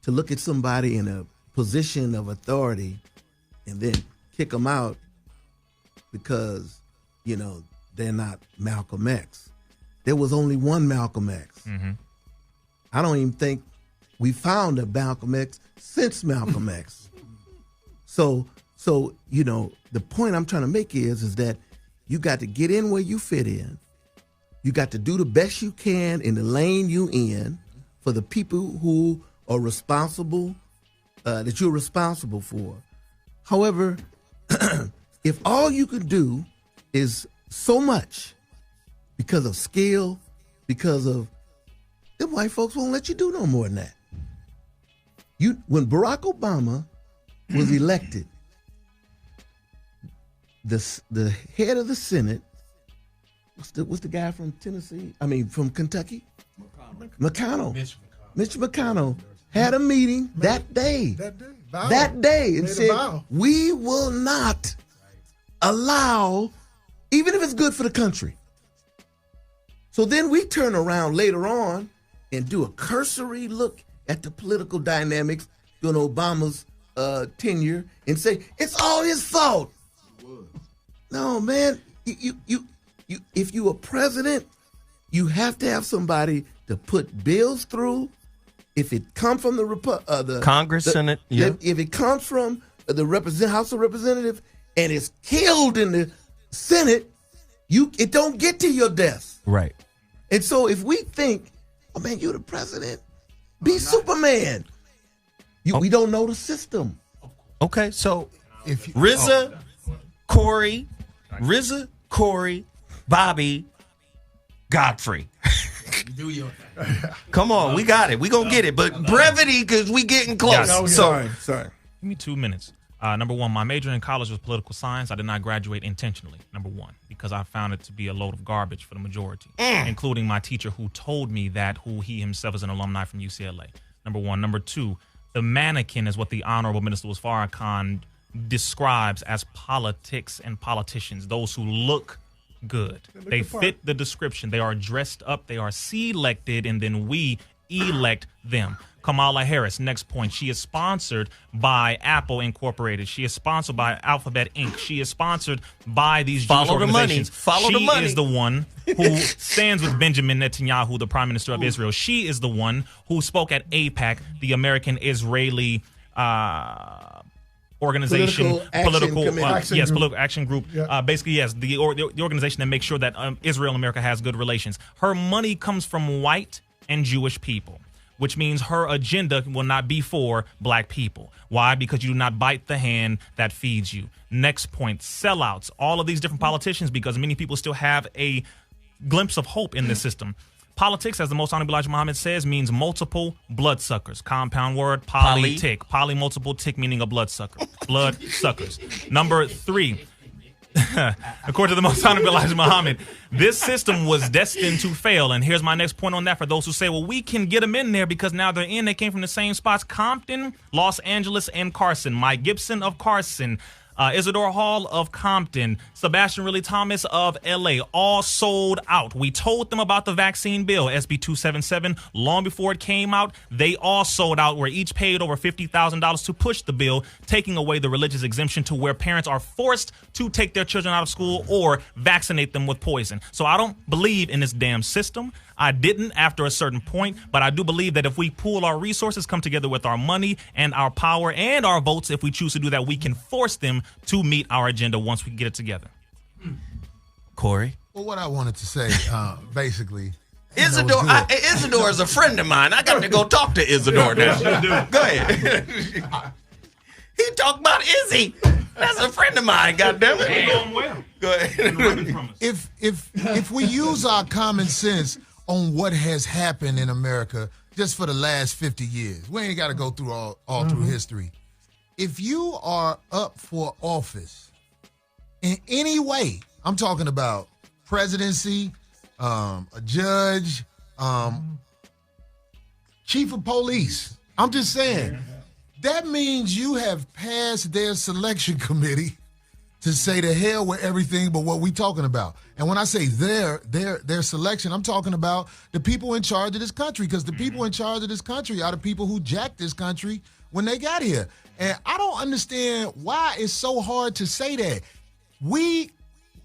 to look at somebody in a position of authority and then kick them out because they're not Malcolm X. There was only one Malcolm X. I don't even think we found a Malcolm X since Malcolm X. So the point I'm trying to make is that you got to get in where you fit in. You got to do the best you can in the lane you in for the people who are responsible, that you're responsible for. However, if all you can do is so much because of skill, because of, the white folks won't let you do no more than that. When Barack Obama was elected, the head of the Senate, what's the guy from Tennessee? From Kentucky? McConnell. Mitch McConnell had a meeting that day and said, we will not allow, even if it's good for the country. So then we turn around later on and do a cursory look at the political dynamics during Obama's tenure and say, it's all his fault. No, man, you if you a president, you have to have somebody to put bills through. If it comes from the Congress, Senate, if it comes from the House of Representatives and it's killed in the Senate, it don't get to your desk. Right. And so if we think, oh man, you're the president, be Superman. We don't know the system. Okay, so if Rizza, Corey, Bobby, Godfrey. Come on, we got it. We gonna get it, but brevity because we getting close. Yes. Sorry. Give me 2 minutes. Number one, my major in college was political science. I did not graduate intentionally, number one, because I found it to be a load of garbage for the majority, including my teacher who told me that, who he himself is an alumni from UCLA. Number one. Number two, the mannequin is what the Honorable Minister Farrakhan describes as politics and politicians, those who look good. They fit the description. They are dressed up. They are selected, and then we elect them. Kamala Harris, next point. She is sponsored by Apple Incorporated. She is sponsored by Alphabet Inc. She is sponsored by these Jewish organizations. Follow the money. She is the one who stands with Benjamin Netanyahu, the Prime Minister of Israel. She is the one who spoke at AIPAC, the American-Israeli organization, political action group. Yeah. Basically, yes, the organization that makes sure that Israel and America has good relations. Her money comes from white and Jewish people, which means her agenda will not be for black people. Why? Because you do not bite the hand that feeds you. Next point, sellouts. All of these different politicians, because many people still have a glimpse of hope in this system. Politics, as the Most Honorable Elijah Muhammad says, means multiple bloodsuckers. Compound word, politic. Poly, multiple, tick meaning a bloodsucker. Bloodsuckers. Number 3. According to the Most Honorable Elijah Muhammad, this system was destined to fail. And here's my next point on that for those who say, well, we can get them in there because now they're in. They came from the same spots: Compton, Los Angeles, and Carson. Mike Gibson of Carson, Isidore Hall of Compton, Sebastian Riley Thomas of L.A., all sold out. We told them about the vaccine bill, SB 277, long before it came out. They all sold out, where each paid over $50,000 to push the bill, taking away the religious exemption to where parents are forced to take their children out of school or vaccinate them with poison. So I don't believe in this damn system. I didn't after a certain point, but I do believe that if we pool our resources, come together with our money and our power and our votes, if we choose to do that, we can force them to meet our agenda once we get it together. Corey? Well, what I wanted to say, basically... Isidore is a friend of mine. I got to go talk to Isidore now. Go ahead. He talked about Izzy. That's a friend of mine, goddammit. Go ahead. If we use our common sense on what has happened in America just for the last 50 years, we ain't got to go through all through history. If you are up for office in any way, I'm talking about presidency, a judge, chief of police, I'm just saying, that means you have passed their selection committee to say to hell with everything but what we talking about. And when I say their selection, I'm talking about the people in charge of this country, because the people in charge of this country are the people who jacked this country when they got here. And I don't understand why it's so hard to say that.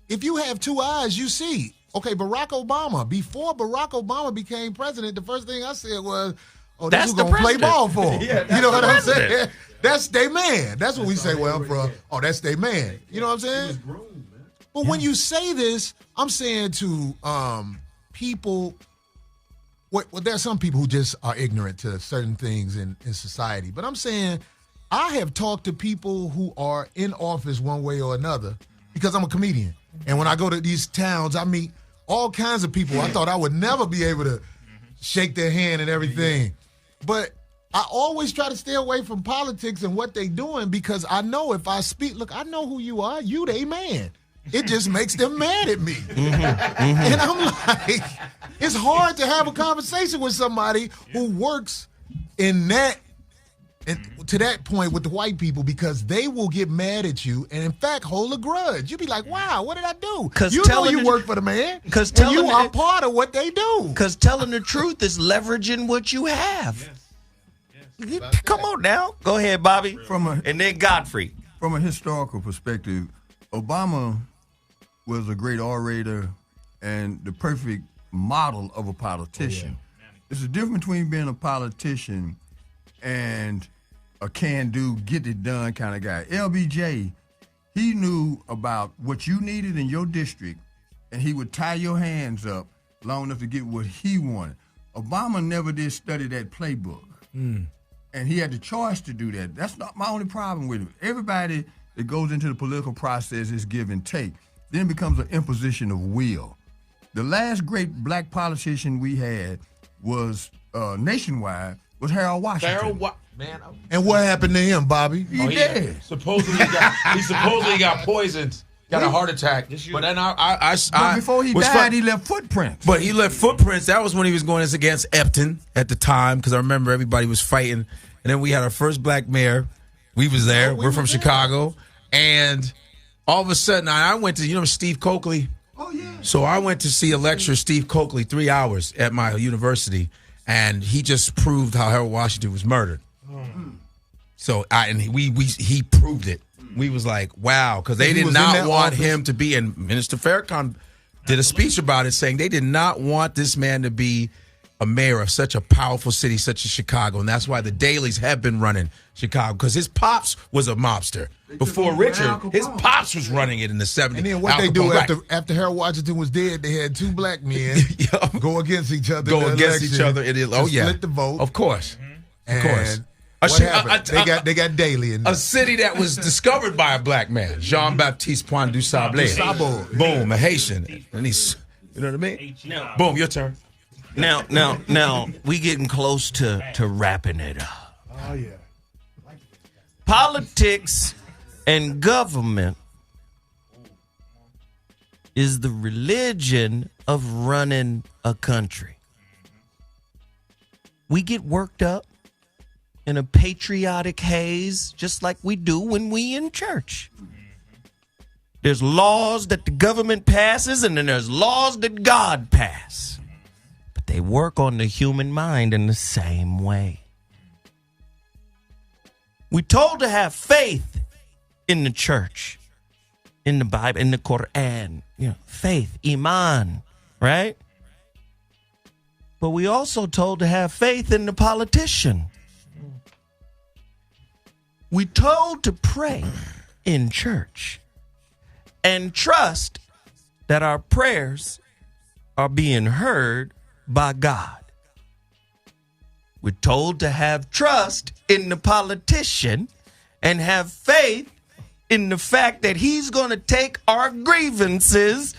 If you have two eyes, you see. Okay, Barack Obama, before Barack Obama became president, the first thing I said was, oh, that's who gonna play ball for. Yeah, you know what I'm saying? That's their man. That's what we say where I'm from. Oh, that's their man. You know what I'm saying? But when you say this, I'm saying to people, well, there's some people who just are ignorant to certain things in society. But I'm saying I have talked to people who are in office one way or another because I'm a comedian. And when I go to these towns, I meet all kinds of people. I thought I would never be able to shake their hand and everything. But I always try to stay away from politics and what they doing, because I know if I speak, look, I know who you are. You they man. It just makes them mad at me. And I'm like, it's hard to have a conversation with somebody who works in that, and to that point with the white people, because they will get mad at you and in fact hold a grudge. You'll be like, wow, what did I do? You know you work for the man, because you are part of what they do. Because telling the truth is leveraging what you have. Yes. Come on now. Go ahead, Bobby. And then Godfrey. From a historical perspective, Obama was a great orator and the perfect model of a politician. Oh, yeah. There's a difference between being a politician and a can-do, get-it-done kind of guy. LBJ, he knew about what you needed in your district, and he would tie your hands up long enough to get what he wanted. Obama never did study that playbook, and he had the choice to do that. That's not my only problem with it. Everybody that goes into the political process is give and take. Then it becomes an imposition of will. The last great black politician we had was nationwide was Harold Washington. And what happened to him, Bobby? He dead. Supposedly got poisoned, got a heart attack. But then but before he died, he left footprints. But he left footprints. That was when he was going against Epton at the time, because I remember everybody was fighting. And then we had our first black mayor. We was there. We're from Chicago. And all of a sudden, I went to, you know, Steve Coakley? Oh, yeah. So I went to see a lecture of Steve Coakley 3 hours at my university, and he just proved how Harold Washington was murdered. So he proved it. We was like, wow, because they did not want him to be, and Minister Farrakhan did a speech about it saying they did not want this man to be a mayor of such a powerful city such as Chicago, and that's why the dailies have been running Chicago, because his pops was a mobster. Before Richard, his pops was running it in the 70s. And then what they do after Harold Washington was dead, they had two black men go against each other. Split the vote. Of course. And Of course. What happened? They got Daly in there. A city that was discovered by a black man, Jean-Baptiste Point du Sable. Boom, a Haitian. And he's, you know what I mean? Boom, your turn. Now, we getting close to wrapping it up. Oh, yeah. Politics and government is the religion of running a country. We get worked up in a patriotic haze, just like we do when we in church. There's laws that the government passes, and then there's laws that God passes. But they work on the human mind in the same way. We're told to have faith in the church, in the Bible, in the Quran. Faith, iman, right? But we also told to have faith in the politician. We told to pray in church and trust that our prayers are being heard by God. We're told to have trust in the politician and have faith in the fact that he's going to take our grievances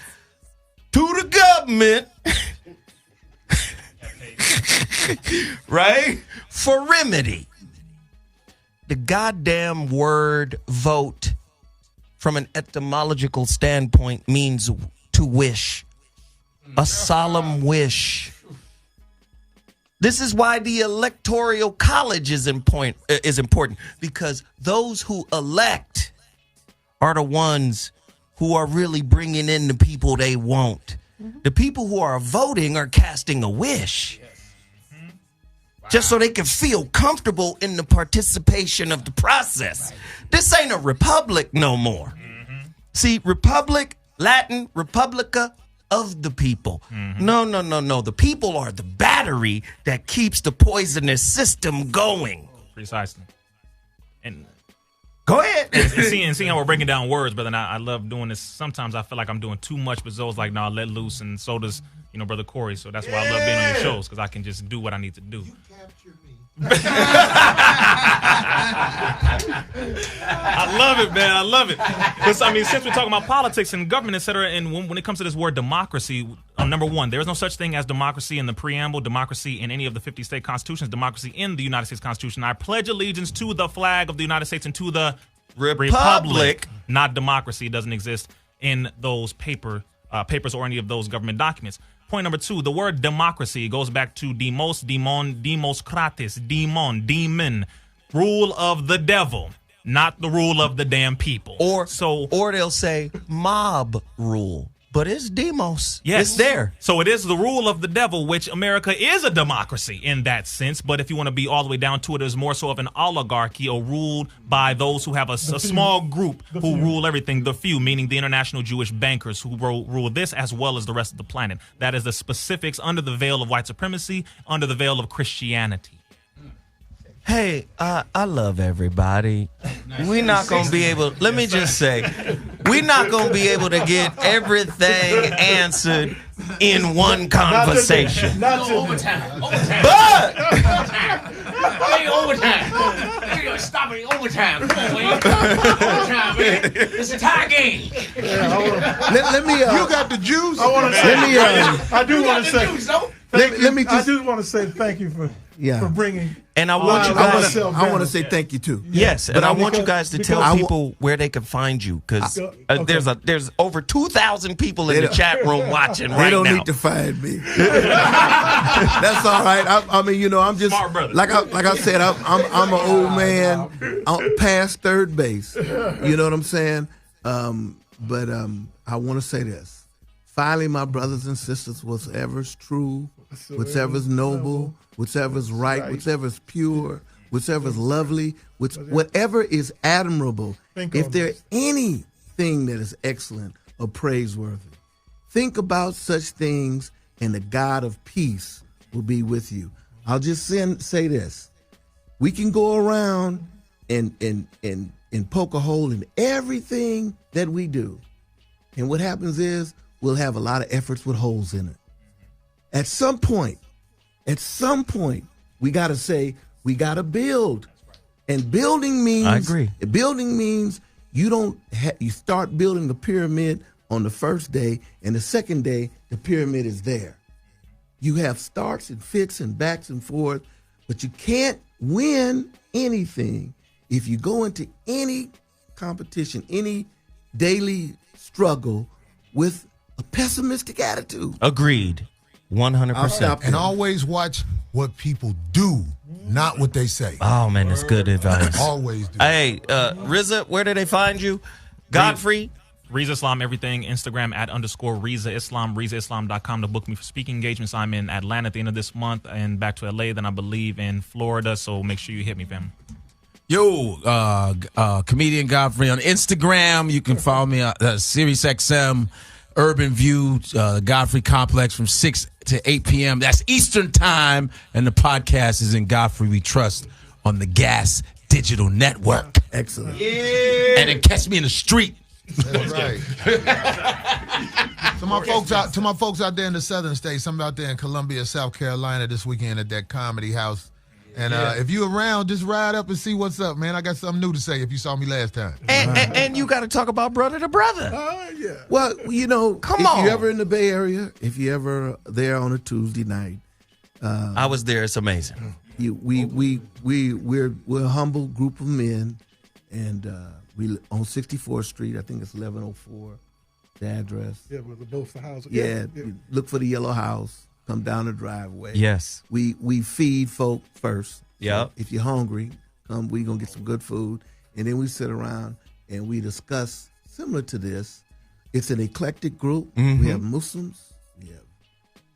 to the government, right, for remedy. The goddamn word vote, from an etymological standpoint, means to wish, a solemn wish. This is why the electoral college is important, because those who elect are the ones who are really bringing in the people they want. The people who are voting are casting a wish. Just so they can feel comfortable in the participation of the process. This ain't a republic no more. See, republic, Latin, republica, of the people. No. The people are the battery that keeps the poisonous system going. Precisely. And go ahead. and seeing how we're breaking down words, brother, and I love doing this. Sometimes I feel like I'm doing too much, but Zoe's like, no, let loose, and so does, Brother Corey. So that's why I love being on your shows, because I can just do what I need to do. You captured me. I love it, man. I love it. Because, since we're talking about politics and government, et cetera, and when it comes to this word democracy, number one, there is no such thing as democracy in the preamble, democracy in any of the 50 state constitutions, democracy in the United States Constitution. I pledge allegiance to the flag of the United States and to the Republic. Not democracy. It doesn't exist in those papers or any of those government documents. Point number two, the word democracy goes back to demos, kratis, demon, rule of the devil, not the rule of the damn people. Or they'll say mob rule, but it's demos. Yes. It's there. So it is the rule of the devil, which America is a democracy in that sense. But if you want to be all the way down to it, it's more so of an oligarchy, or ruled by those who have a small group who rule everything, the few, meaning the international Jewish bankers who rule this as well as the rest of the planet. That is the specifics under the veil of white supremacy, under the veil of Christianity. Hey, I love everybody. We're not going to be able, let me just say, we're not going to be able to get everything answered in one conversation. Not overtime. But overtime. You're going to stop it overtime. Come on, man. Overtime, man. It's a tie game. Let me. You got the juice. I want to say. Let me. I do want to say. let me I just. just want to say thank you for bringing. And I want you guys. I want to say thank you too. Yes, and I want you guys to tell people where they can find you because there's over 2,000 people in the chat room watching right now. They don't need to find me. That's all right. I mean, you know, I'm just like I said. I'm an old man, past third base. You know what I'm saying? But I want to say this. Finally, my brothers and sisters, whatever's true, whatever's noble, whatever's right, whatever's pure, whatever's lovely, whatever is admirable, if there's anything that is excellent or praiseworthy, think about such things, and the God of peace will be with you. I'll just say this. We can go around and poke a hole in everything that we do. And what happens is we'll have a lot of efforts with holes in it. At some point, we got to say, we got to build. And building means, I agree. Building means you start building the pyramid on the first day, and the second day, the pyramid is there. You have starts and fits and backs and forth, but you can't win anything if you go into any competition, any daily struggle with a pessimistic attitude. Agreed. 100%. And always watch what people do, not what they say. Oh, man, that's good advice. Always do. Hey, Rizza, where do they find you? Godfrey? Rizza Islam, everything. Instagram @_Rizza Islam, RizzaIslam.com to book me for speaking engagements. I'm in Atlanta at the end of this month and back to LA, then I believe in Florida. So make sure you hit me, fam. Yo, comedian Godfrey on Instagram. You can follow me on SiriusXM, Urban View, Godfrey Complex from 6 to 8 p.m. That's Eastern Time. And the podcast is in Godfrey We Trust on the Gas Digital Network. Excellent. Yeah. And then catch me in the street. That's right. To my folks out there in the southern states, I'm out there in Columbia, South Carolina this weekend at that comedy house. And if you around, just ride up and see what's up, man. I got something new to say if you saw me last time. And you got to talk about brother to brother. Yeah. Well, you know, if you're ever in the Bay Area, if you're ever there on a Tuesday night. I was there. It's amazing. We're a humble group of men, and we on 64th Street. I think it's 1104, the address. Yeah, with both the houses. Yeah, look for the yellow house. Come down the driveway. Yes. We feed folk first. Yeah. So if you're hungry, come. We gonna get some good food, and then we sit around and we discuss similar to this. It's an eclectic group. Mm-hmm. We have Muslims. We have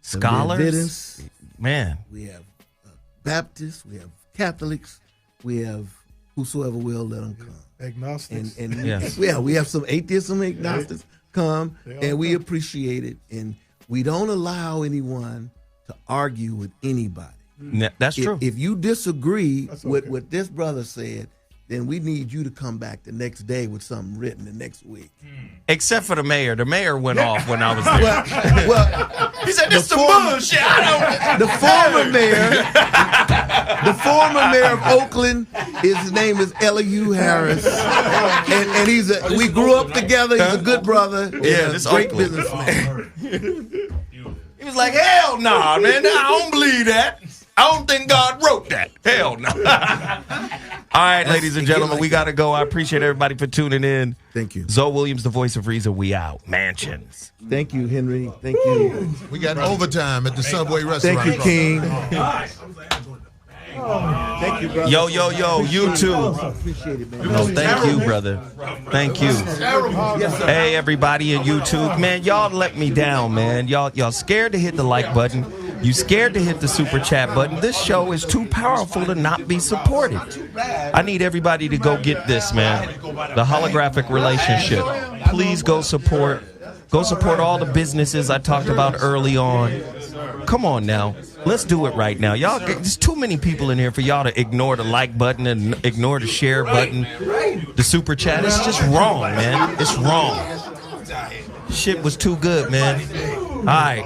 scholars. Adventists, man. We have Baptists. We have Catholics. We have whosoever will, let them come. Agnostics. And we have some atheists, some agnostics come, and we appreciate it. And we don't allow anyone to argue with anybody. That's true. If you disagree with what this brother said, then we need you to come back the next day with something written the next week. Except for the mayor. The mayor went off when I was there. Well, he said, this some bullshit. The former mayor of Oakland, his name is Elliott Harris. And we grew up together. He's a good brother. Yeah, this great Oakland. businessman. He was like, hell nah, man. I don't believe that. I don't think God wrote that. Hell no. All right, ladies and gentlemen, we got to go. I appreciate everybody for tuning in. Thank you. Zoe Williams, the voice of Rizza. We out. Mansions. Thank you, Henry. Thank you. We got overtime at the Subway restaurant. Thank you, King. Thank you, brother. Yo, you too. Appreciate it, man. No, thank you, brother. Thank you. Hey, everybody in YouTube. Man, y'all let me down, man. Y'all scared to hit the like button. You scared to hit the super chat button. This show is too powerful to not be supported. I need everybody to go get this, man. The holographic relationship. Please go support. Go support all the businesses I talked about early on. Come on now. Let's do it right now. Y'all, there's too many people in here for y'all to ignore the like button and ignore the share button, the super chat. It's just wrong, man. It's wrong. Shit was too good, man. All right.